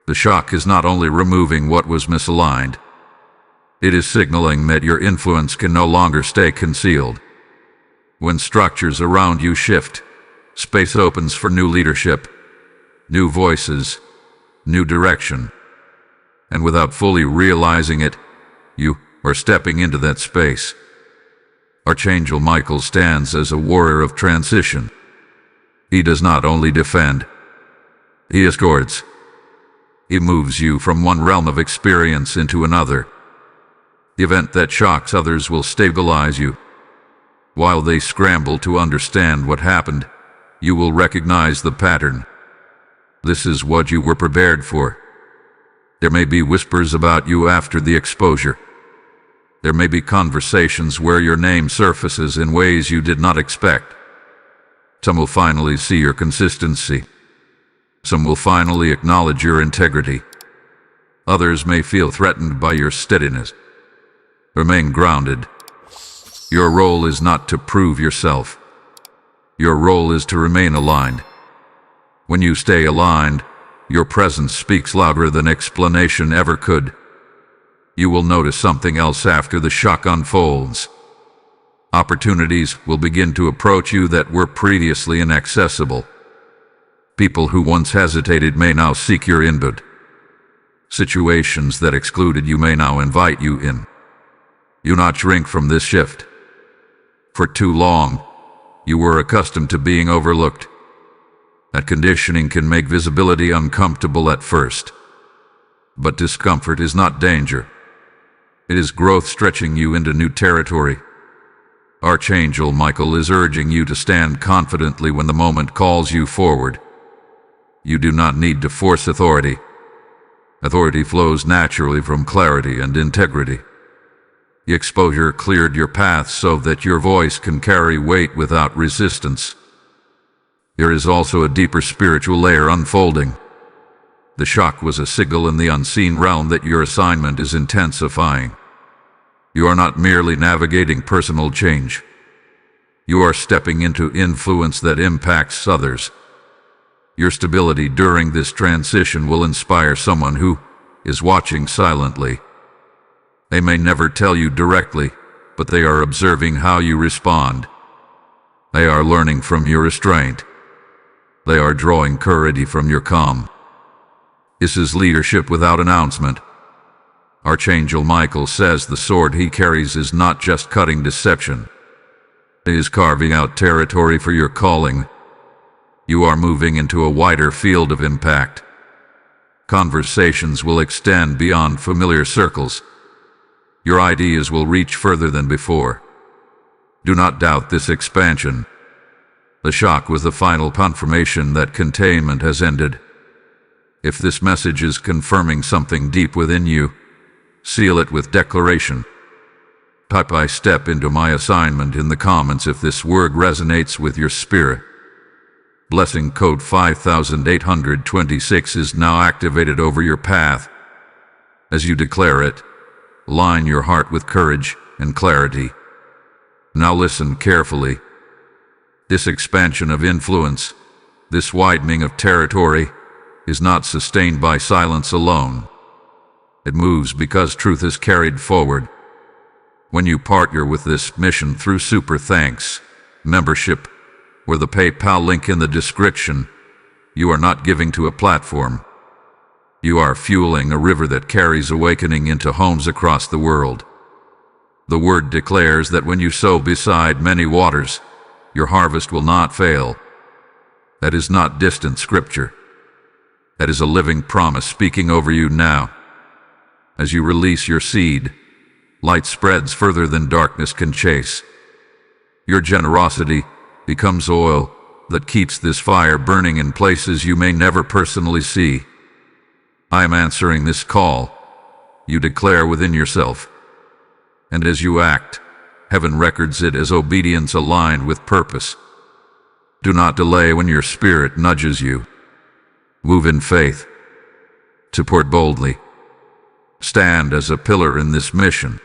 The shock is not only removing what was misaligned, it is signaling that your influence can no longer stay concealed. When structures around you shift, space opens for new leadership, new voices, new direction. And without fully realizing it, you are stepping into that space. Archangel Michael stands as a warrior of transition. He does not only defend, he escorts. He moves you from one realm of experience into another. The event that shocks others will stabilize you. While they scramble to understand what happened, you will recognize the pattern. This is what you were prepared for. There may be whispers about you after the exposure. There may be conversations where your name surfaces in ways you did not expect. Some will finally see your consistency. Some will finally acknowledge your integrity. Others may feel threatened by your steadiness. Remain grounded. Your role is not to prove yourself. Your role is to remain aligned. When you stay aligned, your presence speaks louder than explanation ever could. You will notice something else after the shock unfolds. Opportunities will begin to approach you that were previously inaccessible. People who once hesitated may now seek your input. Situations that excluded you may now invite you in. Do not shrink from this shift. For too long, you were accustomed to being overlooked. That conditioning can make visibility uncomfortable at first. But discomfort is not danger. It is growth stretching you into new territory. Archangel Michael is urging you to stand confidently when the moment calls you forward. You do not need to force authority. Authority flows naturally from clarity and integrity. The exposure cleared your path so that your voice can carry weight without resistance. There is also a deeper spiritual layer unfolding. The shock was a signal in the unseen realm that your assignment is intensifying. You are not merely navigating personal change. You are stepping into influence that impacts others. Your stability during this transition will inspire someone who is watching silently. They may never tell you directly, but they are observing how you respond. They are learning from your restraint. They are drawing courage from your calm. This is leadership without announcement. Archangel Michael says the sword he carries is not just cutting deception. It is carving out territory for your calling. You are moving into a wider field of impact. Conversations will extend beyond familiar circles. Your ideas will reach further than before. Do not doubt this expansion. The shock was the final confirmation that containment has ended. If this message is confirming something deep within you, seal it with declaration. Type "I step into my assignment" in the comments if this word resonates with your spirit. Blessing code 5826 is now activated over your path. As you declare it, align your heart with courage and clarity. Now listen carefully. This expansion of influence, this widening of territory, is not sustained by silence alone. It moves because truth is carried forward. When you partner with this mission through Super Thanks membership, or the PayPal link in the description, you are not giving to a platform. You are fueling a river that carries awakening into homes across the world. The word declares that when you sow beside many waters, your harvest will not fail. That is not distant scripture. That is a living promise speaking over you now. As you release your seed, light spreads further than darkness can chase. Your generosity becomes oil that keeps this fire burning in places you may never personally see. I am answering this call, you declare within yourself. And as you act, heaven records it as obedience aligned with purpose. Do not delay when your spirit nudges you. Move in faith. Support boldly. Stand as a pillar in this mission.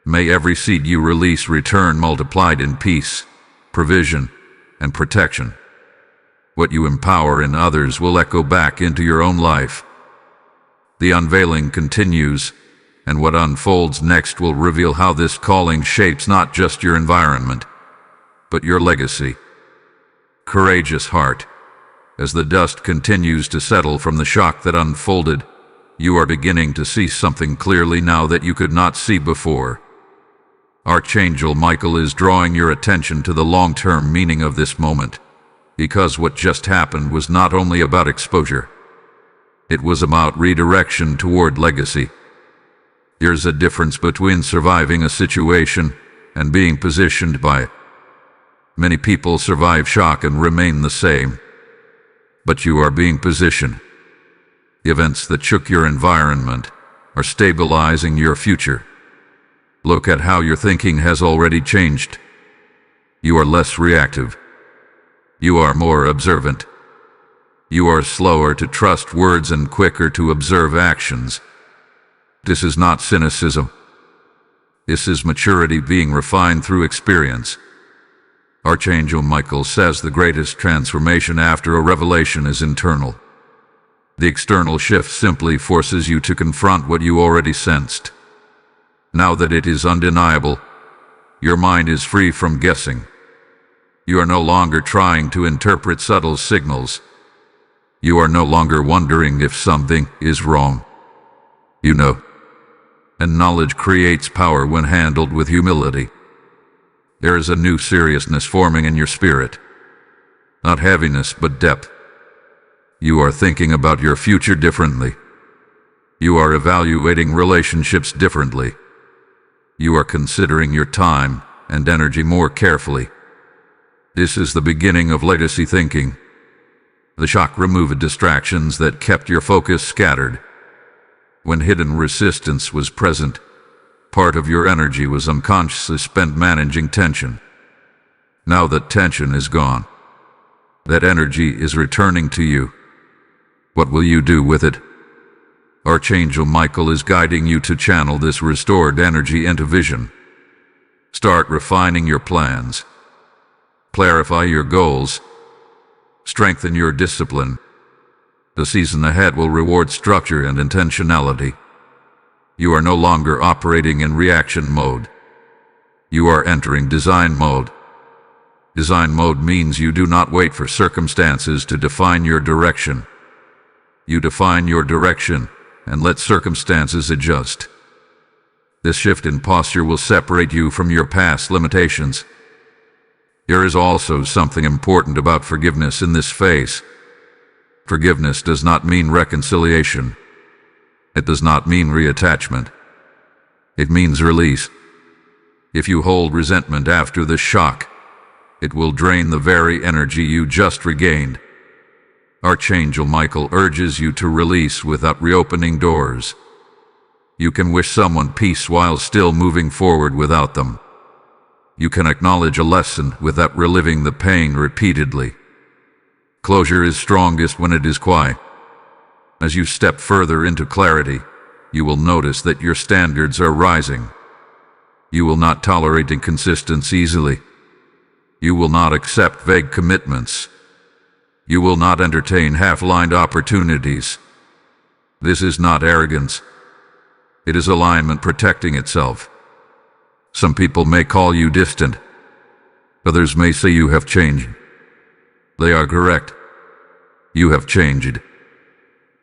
May every seed you release return multiplied in peace, provision, and protection. What you empower in others will echo back into your own life. The unveiling continues, and what unfolds next will reveal how this calling shapes not just your environment, but your legacy. Courageous heart, as the dust continues to settle from the shock that unfolded, you are beginning to see something clearly now that you could not see before. Archangel Michael is drawing your attention to the long-term meaning of this moment, because what just happened was not only about exposure. It was about redirection toward legacy. There's a difference between surviving a situation and being positioned by it. Many people survive shock and remain the same. but you are being positioned. Events that shook your environment are stabilizing your future. Look at how your thinking has already changed. You are less reactive. You are more observant. You are slower to trust words and quicker to observe actions. This is not cynicism. This is maturity being refined through experience. Archangel Michael says the greatest transformation after a revelation is internal. The external shift simply forces you to confront what you already sensed. Now that it is undeniable, your mind is free from guessing. You are no longer trying to interpret subtle signals. You are no longer wondering if something is wrong. You know. And knowledge creates power when handled with humility. There is a new seriousness forming in your spirit. Not heaviness, but depth. You are thinking about your future differently. You are evaluating relationships differently. You are considering your time and energy more carefully. This is the beginning of legacy thinking. The shock removed distractions that kept your focus scattered. When hidden resistance was present, part of your energy was unconsciously spent managing tension. Now that tension is gone, that energy is returning to you. What will you do with it? Archangel Michael is guiding you to channel this restored energy into vision. Start refining your plans. Clarify your goals. Strengthen your discipline. The season ahead will reward structure and intentionality. You are no longer operating in reaction mode. You are entering design mode. Design mode means you do not wait for circumstances to define your direction. You define your direction and let circumstances adjust. This shift in posture will separate you from your past limitations. There is also something important about forgiveness in this phase. Forgiveness does not mean reconciliation. It does not mean reattachment. It means release. If you hold resentment after the shock, it will drain the very energy you just regained. Archangel Michael urges you to release without reopening doors. You can wish someone peace while still moving forward without them. You can acknowledge a lesson without reliving the pain repeatedly. Closure is strongest when it is quiet. As you step further into clarity, you will notice that your standards are rising. You will not tolerate inconsistency easily. You will not accept vague commitments. You will not entertain half-lined opportunities. This is not arrogance. It is alignment protecting itself. Some people may call you distant. Others may say you have changed. They are correct. You have changed.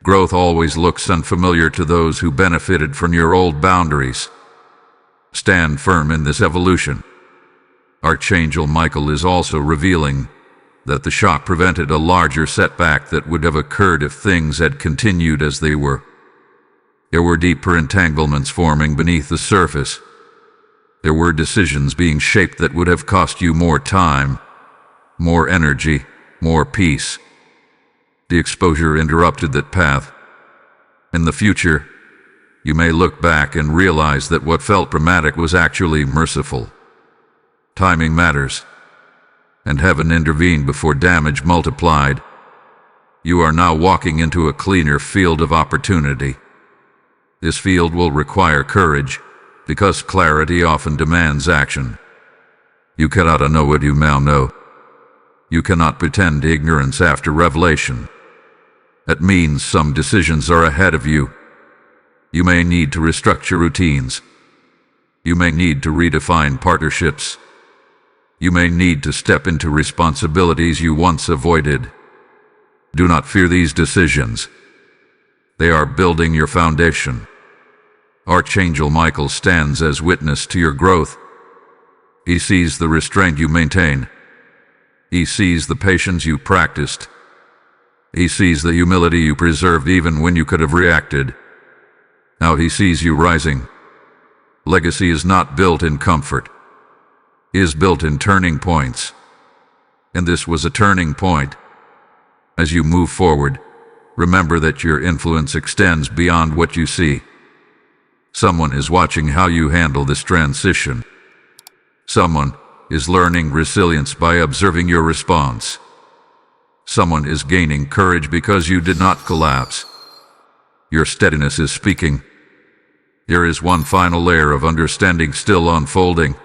Growth always looks unfamiliar to those who benefited from your old boundaries. Stand firm in this evolution. Archangel Michael is also revealing that the shock prevented a larger setback that would have occurred if things had continued as they were. There were deeper entanglements forming beneath the surface. There were decisions being shaped that would have cost you more time, more energy, more peace. The exposure interrupted that path. In the future, you may look back and realize that what felt dramatic was actually merciful. Timing matters, and heaven intervened before damage multiplied. You are now walking into a cleaner field of opportunity. This field will require courage, because clarity often demands action. You cannot unknow what you now know. You cannot pretend ignorance after revelation. That means some decisions are ahead of you. You may need to restructure routines. You may need to redefine partnerships. You may need to step into responsibilities you once avoided. Do not fear these decisions. They are building your foundation. Archangel Michael stands as witness to your growth. He sees the restraint you maintain. He sees the patience you practiced. He sees the humility you preserved even when you could have reacted. Now he sees you rising. Legacy is not built in comfort. It is built in turning points. And this was a turning point. As you move forward, remember that your influence extends beyond what you see. Someone is watching how you handle this transition. Someone is learning resilience by observing your response. Someone is gaining courage because you did not collapse. Your steadiness is speaking. There is one final layer of understanding still unfolding,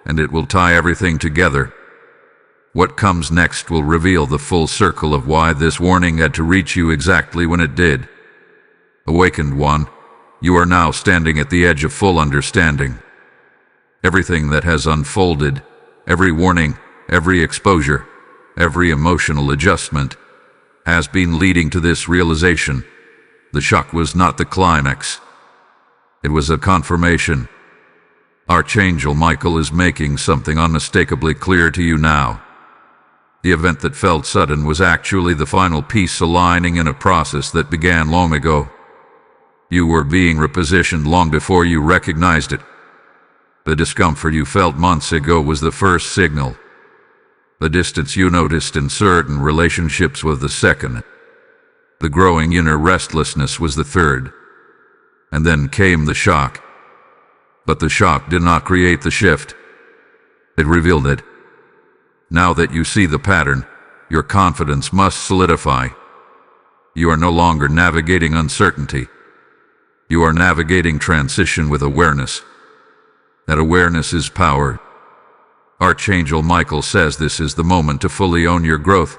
and it will tie everything together. What comes next will reveal the full circle of why this warning had to reach you exactly when it did. Awakened one, you are now standing at the edge of full understanding. Everything that has unfolded, every warning, every exposure, every emotional adjustment, has been leading to this realization. The shock was not the climax. It was a confirmation. Archangel Michael is making something unmistakably clear to you now. The event that felt sudden was actually the final piece aligning in a process that began long ago. You were being repositioned long before you recognized it. The discomfort you felt months ago was the first signal. The distance you noticed in certain relationships was the second. The growing inner restlessness was the third. And then came the shock. But the shock did not create the shift. It revealed it. Now that you see the pattern, your confidence must solidify. You are no longer navigating uncertainty. You are navigating transition with awareness. That awareness is power. Archangel Michael says this is the moment to fully own your growth.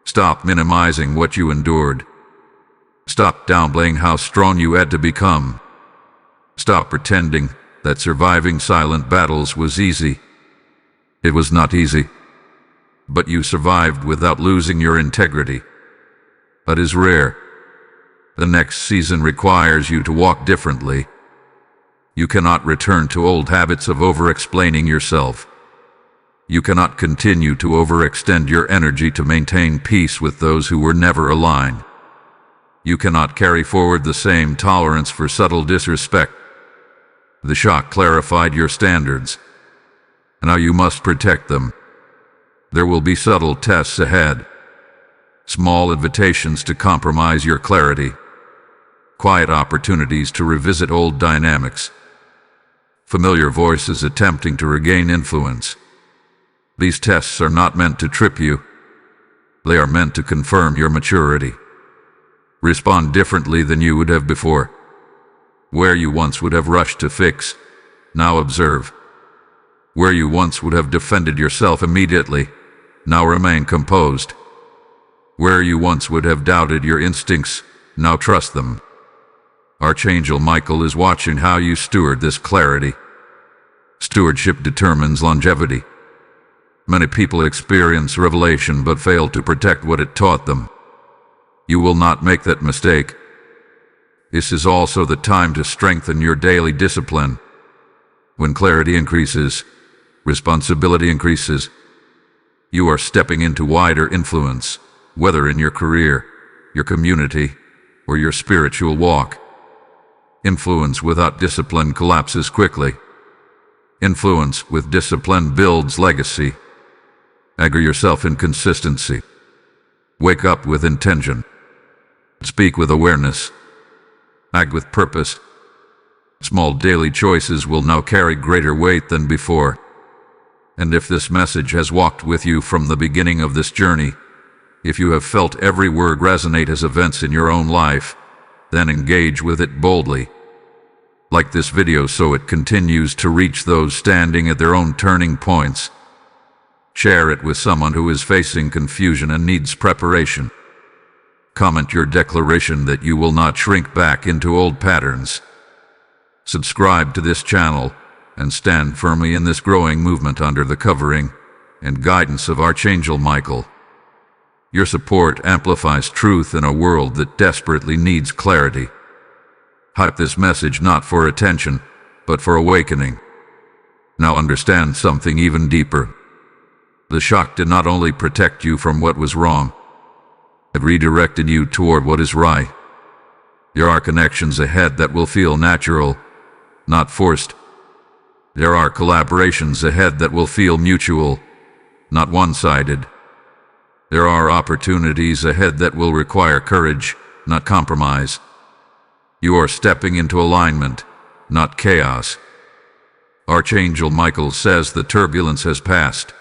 Stop minimizing what you endured. Stop downplaying how strong you had to become. Stop pretending that surviving silent battles was easy. It was not easy. But you survived without losing your integrity. That is rare. The next season requires you to walk differently. You cannot return to old habits of over-explaining yourself. You cannot continue to overextend your energy to maintain peace with those who were never aligned. You cannot carry forward the same tolerance for subtle disrespect. The shock clarified your standards. Now you must protect them. There will be subtle tests ahead. Small invitations to compromise your clarity. Quiet opportunities to revisit old dynamics. Familiar voices attempting to regain influence. These tests are not meant to trip you. They are meant to confirm your maturity. Respond differently than you would have before. Where you once would have rushed to fix, now observe. Where you once would have defended yourself immediately, now remain composed. Where you once would have doubted your instincts, now trust them. Archangel Michael is watching how you steward this clarity. Stewardship determines longevity. Many people experience revelation but fail to protect what it taught them. You will not make that mistake. This is also the time to strengthen your daily discipline. When clarity increases, responsibility increases. You are stepping into wider influence, whether in your career, your community, or your spiritual walk. Influence without discipline collapses quickly. Influence with discipline builds legacy. Anchor yourself in consistency. Wake up with intention. Speak with awareness. Act with purpose. Small daily choices will now carry greater weight than before. And if this message has walked with you from the beginning of this journey, if you have felt every word resonate as events in your own life, then engage with it boldly. Like this video so it continues to reach those standing at their own turning points. Share it with someone who is facing confusion and needs preparation. Comment your declaration that you will not shrink back into old patterns. Subscribe to this channel and stand firmly in this growing movement under the covering and guidance of Archangel Michael. Your support amplifies truth in a world that desperately needs clarity. Hype this message not for attention, but for awakening. Now understand something even deeper. The shock did not only protect you from what was wrong, it redirected you toward what is right. There are connections ahead that will feel natural, not forced. There are collaborations ahead that will feel mutual, not one-sided. There are opportunities ahead that will require courage, not compromise. You are stepping into alignment, not chaos. Archangel Michael says the turbulence has passed.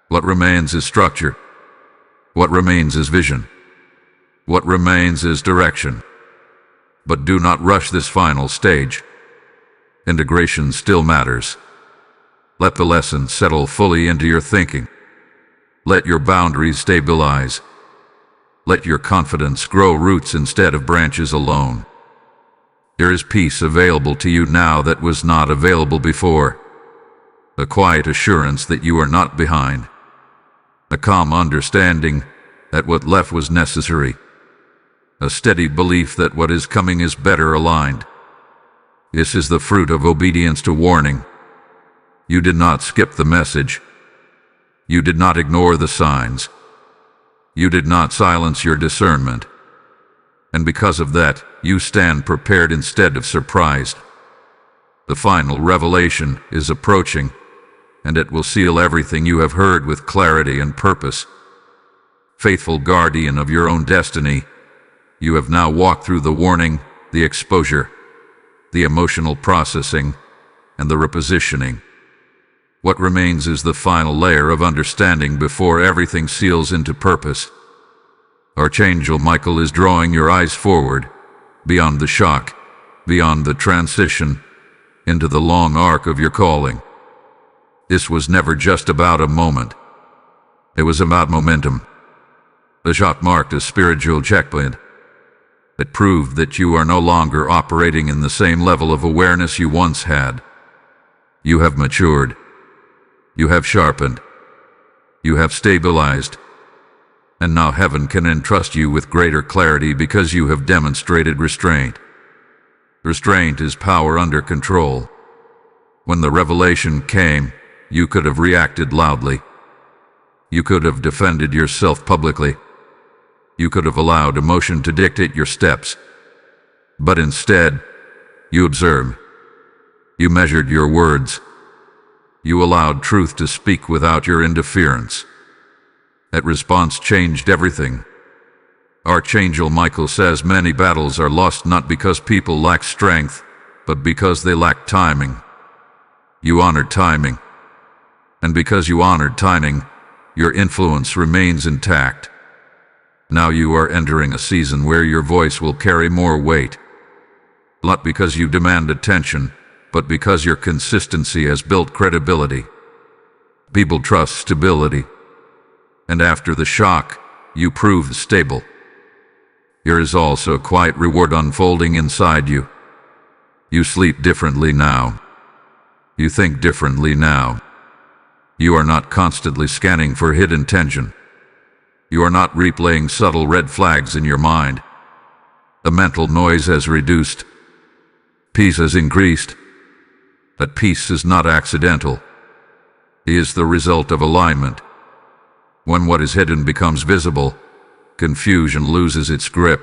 What remains is structure. What remains is vision. What remains is direction. But do not rush this final stage. Integration still matters. Let the lesson settle fully into your thinking. Let your boundaries stabilize. Let your confidence grow roots instead of branches alone. There is peace available to you now that was not available before. A quiet assurance that you are not behind. A calm understanding that what left was necessary. A steady belief that what is coming is better aligned. This is the fruit of obedience to warning. You did not skip the message. You did not ignore the signs. You did not silence your discernment. And because of that, you stand prepared instead of surprised. The final revelation is approaching, and it will seal everything you have heard with clarity and purpose. Faithful guardian of your own destiny, you have now walked through the warning, the exposure, the emotional processing, and the repositioning. What remains is the final layer of understanding before everything seals into purpose. Archangel Michael is drawing your eyes forward, beyond the shock, beyond the transition, into the long arc of your calling. This was never just about a moment. It was about momentum. The shock marked a spiritual checkpoint. It proved that you are no longer operating in the same level of awareness you once had. You have matured. You have sharpened. You have stabilized. And now heaven can entrust you with greater clarity because you have demonstrated restraint. Restraint is power under control. When the revelation came, you could have reacted loudly. You could have defended yourself publicly. You could have allowed emotion to dictate your steps. But instead, you observed. You measured your words. You allowed truth to speak without your interference. That response changed everything. Archangel Michael says many battles are lost not because people lack strength, but because they lack timing. You honored timing. And because you honored timing, your influence remains intact. Now you are entering a season where your voice will carry more weight. Not because you demand attention, but because your consistency has built credibility. People trust stability. And after the shock, you proved stable. There is also a quiet reward unfolding inside you. You sleep differently now. You think differently now. You are not constantly scanning for hidden tension. You are not replaying subtle red flags in your mind. The mental noise has reduced. Peace has increased. But peace is not accidental. It is the result of alignment. When what is hidden becomes visible, confusion loses its grip.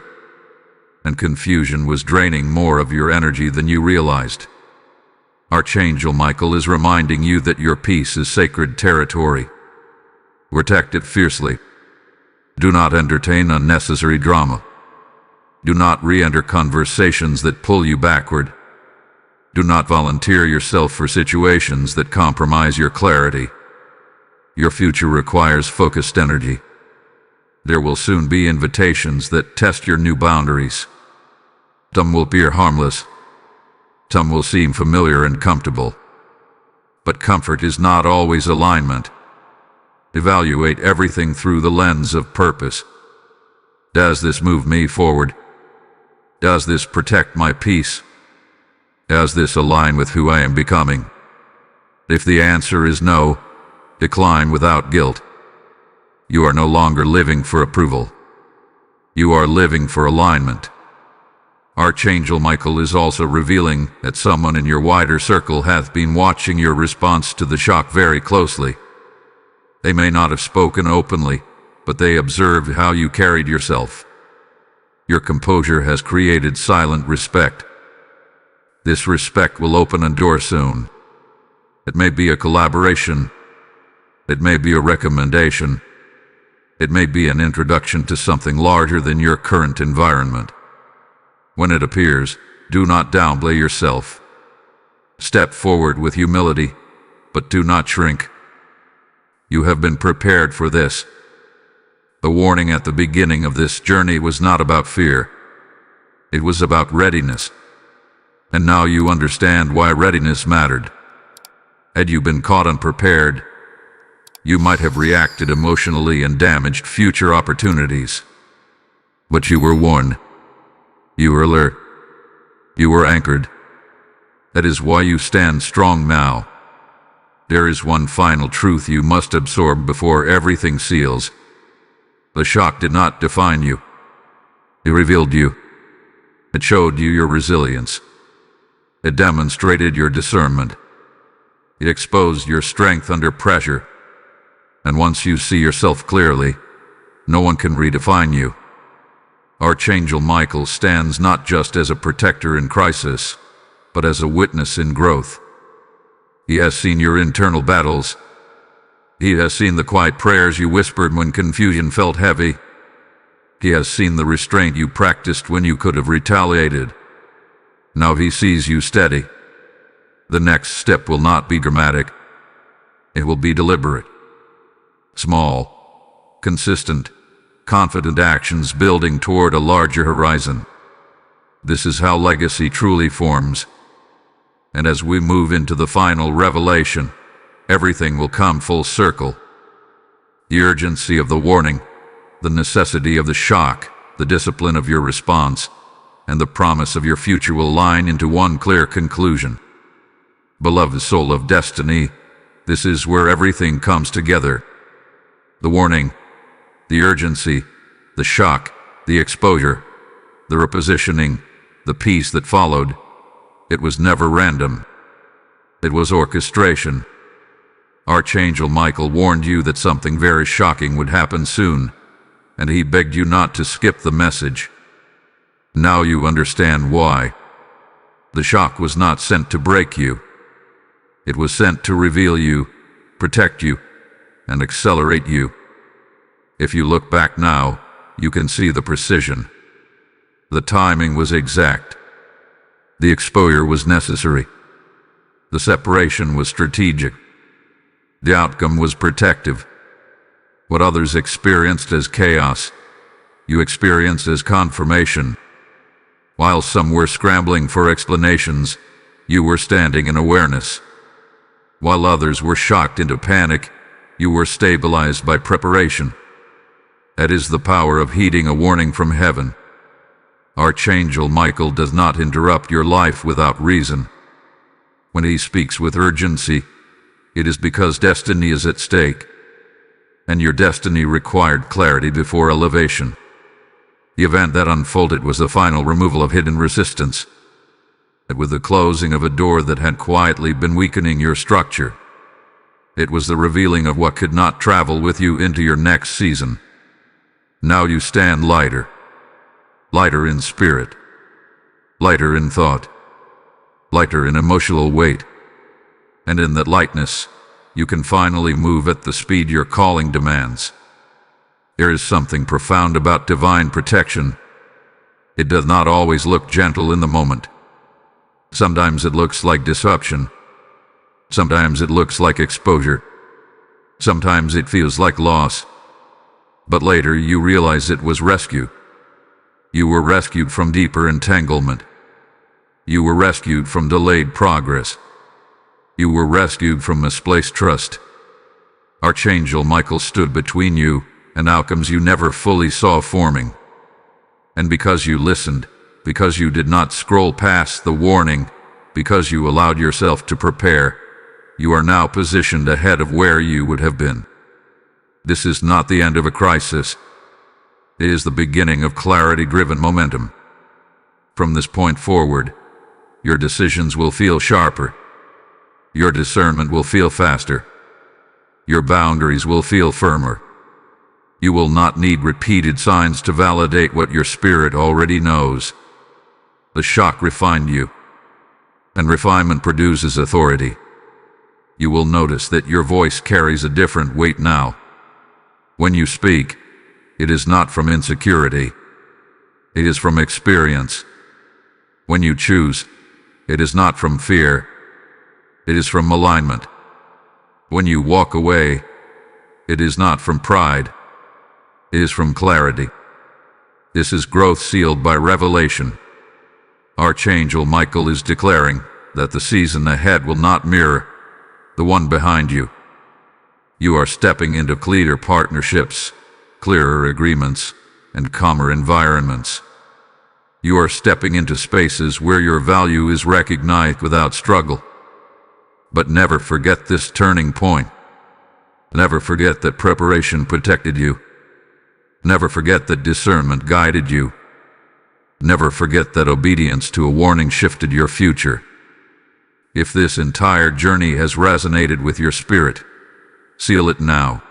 And confusion was draining more of your energy than you realized. Archangel Michael is reminding you that your peace is sacred territory. Protect it fiercely. Do not entertain unnecessary drama. Do not re-enter conversations that pull you backward. Do not volunteer yourself for situations that compromise your clarity. Your future requires focused energy. There will soon be invitations that test your new boundaries. Some will appear harmless. Some will seem familiar and comfortable. But comfort is not always alignment. Evaluate everything through the lens of purpose. Does this move me forward? Does this protect my peace? Does this align with who I am becoming? If the answer is no, decline without guilt. You are no longer living for approval. You are living for alignment. Archangel Michael is also revealing that someone in your wider circle hath been watching your response to the shock very closely. They may not have spoken openly, but they observed how you carried yourself. Your composure has created silent respect. This respect will open a door soon. It may be a collaboration. It may be a recommendation. It may be an introduction to something larger than your current environment. When it appears, do not downplay yourself. Step forward with humility, but do not shrink. You have been prepared for this. The warning at the beginning of this journey was not about fear. It was about readiness. And now you understand why readiness mattered. Had you been caught unprepared, you might have reacted emotionally and damaged future opportunities. But you were warned. You were alert. You were anchored. That is why you stand strong now. There is one final truth you must absorb before everything seals. The shock did not define you. It revealed you. It showed you your resilience. It demonstrated your discernment. It exposed your strength under pressure. And once you see yourself clearly, no one can redefine you. Archangel Michael stands not just as a protector in crisis, but as a witness in growth. He has seen your internal battles. He has seen the quiet prayers you whispered when confusion felt heavy. He has seen the restraint you practiced when you could have retaliated. Now he sees you steady. The next step will not be dramatic. It will be deliberate. Small, consistent, confident actions building toward a larger horizon. This is how legacy truly forms. And as we move into the final revelation, everything will come full circle. The urgency of the warning, the necessity of the shock, the discipline of your response, and the promise of your future will line into one clear conclusion. Beloved soul of destiny, this is where everything comes together. The warning, the urgency, the shock, the exposure, the repositioning, the peace that followed. It was never random. It was orchestration. Archangel Michael warned you that something very shocking would happen soon, and he begged you not to skip the message. Now you understand why. The shock was not sent to break you. It was sent to reveal you, protect you, and accelerate you. If you look back now, you can see the precision. The timing was exact. The exposure was necessary. The separation was strategic. The outcome was protective. What others experienced as chaos, you experienced as confirmation. While some were scrambling for explanations, you were standing in awareness. While others were shocked into panic, you were stabilized by preparation. That is the power of heeding a warning from heaven. Archangel Michael does not interrupt your life without reason. When he speaks with urgency, it is because destiny is at stake, and your destiny required clarity before elevation. The event that unfolded was the final removal of hidden resistance. It was the closing of a door that had quietly been weakening your structure. It was the revealing of what could not travel with you into your next season. Now you stand lighter. Lighter in spirit. Lighter in thought. Lighter in emotional weight. And in that lightness, you can finally move at the speed your calling demands. There is something profound about divine protection. It does not always look gentle in the moment. Sometimes it looks like disruption. Sometimes it looks like exposure. Sometimes it feels like loss. But later you realize it was rescue. You were rescued from deeper entanglement. You were rescued from delayed progress. You were rescued from misplaced trust. Archangel Michael stood between you and outcomes you never fully saw forming. And because you listened, because you did not scroll past the warning, because you allowed yourself to prepare, you are now positioned ahead of where you would have been. This is not the end of a crisis. It is the beginning of clarity-driven momentum. From this point forward, your decisions will feel sharper. Your discernment will feel faster. Your boundaries will feel firmer. You will not need repeated signs to validate what your spirit already knows. The shock refined you, and refinement produces authority. You will notice that your voice carries a different weight now. When you speak, It is not from insecurity. It is from experience. When you choose, it is not from fear. It is from alignment. When you walk away, it is not from pride. It is from clarity. This is growth sealed by revelation. Archangel Michael is declaring that the season ahead will not mirror the one behind you. You are stepping into clearer partnerships, clearer agreements, and calmer environments. You are stepping into spaces where your value is recognized without struggle. But never forget this turning point. Never forget that preparation protected you. Never forget that discernment guided you. Never forget that obedience to a warning shifted your future. If this entire journey has resonated with your spirit, seal it now.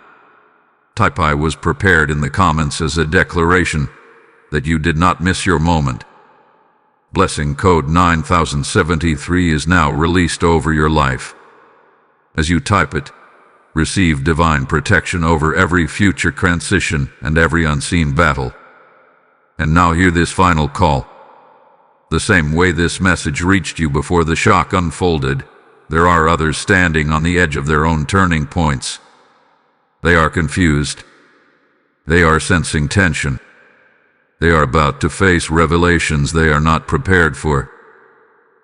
Type "I was prepared" in the comments as a declaration that you did not miss your moment. Blessing code 9073 is now released over your life. As you type it, receive divine protection over every future transition and every unseen battle. And now hear this final call. The same way this message reached you before the shock unfolded, there are others standing on the edge of their own turning points. They are confused. They are sensing tension. They are about to face revelations they are not prepared for.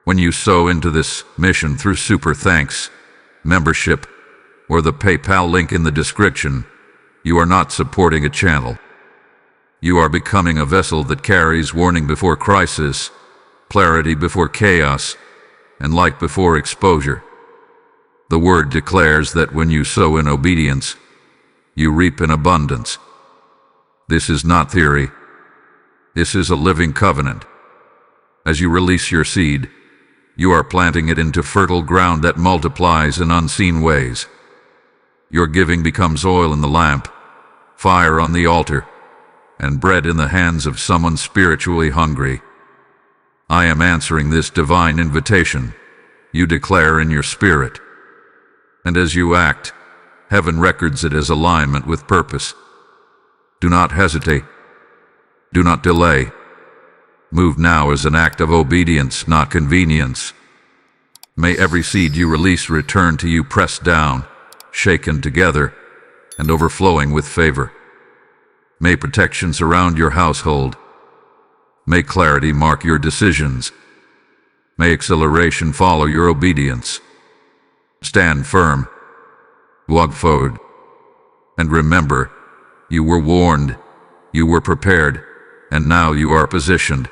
When you sow into this mission through super thanks, membership, or the PayPal link in the description, you are not supporting a channel. You are becoming a vessel that carries warning before crisis, clarity before chaos, and light before exposure. The word declares that when you sow in obedience, you reap in abundance. This is not theory. This is a living covenant. As you release your seed, you are planting it into fertile ground that multiplies in unseen ways. Your giving becomes oil in the lamp, fire on the altar, and bread in the hands of someone spiritually hungry. I am answering this divine invitation you declare in your spirit. And as you act, heaven records it as alignment with purpose. Do not hesitate. Do not delay. Move now as an act of obedience, not convenience. May every seed you release return to you pressed down, shaken together, and overflowing with favor. May protection surround your household. May clarity mark your decisions. May acceleration follow your obedience. Stand firm. Walk forward. And remember, you were warned, you were prepared, and now you are positioned.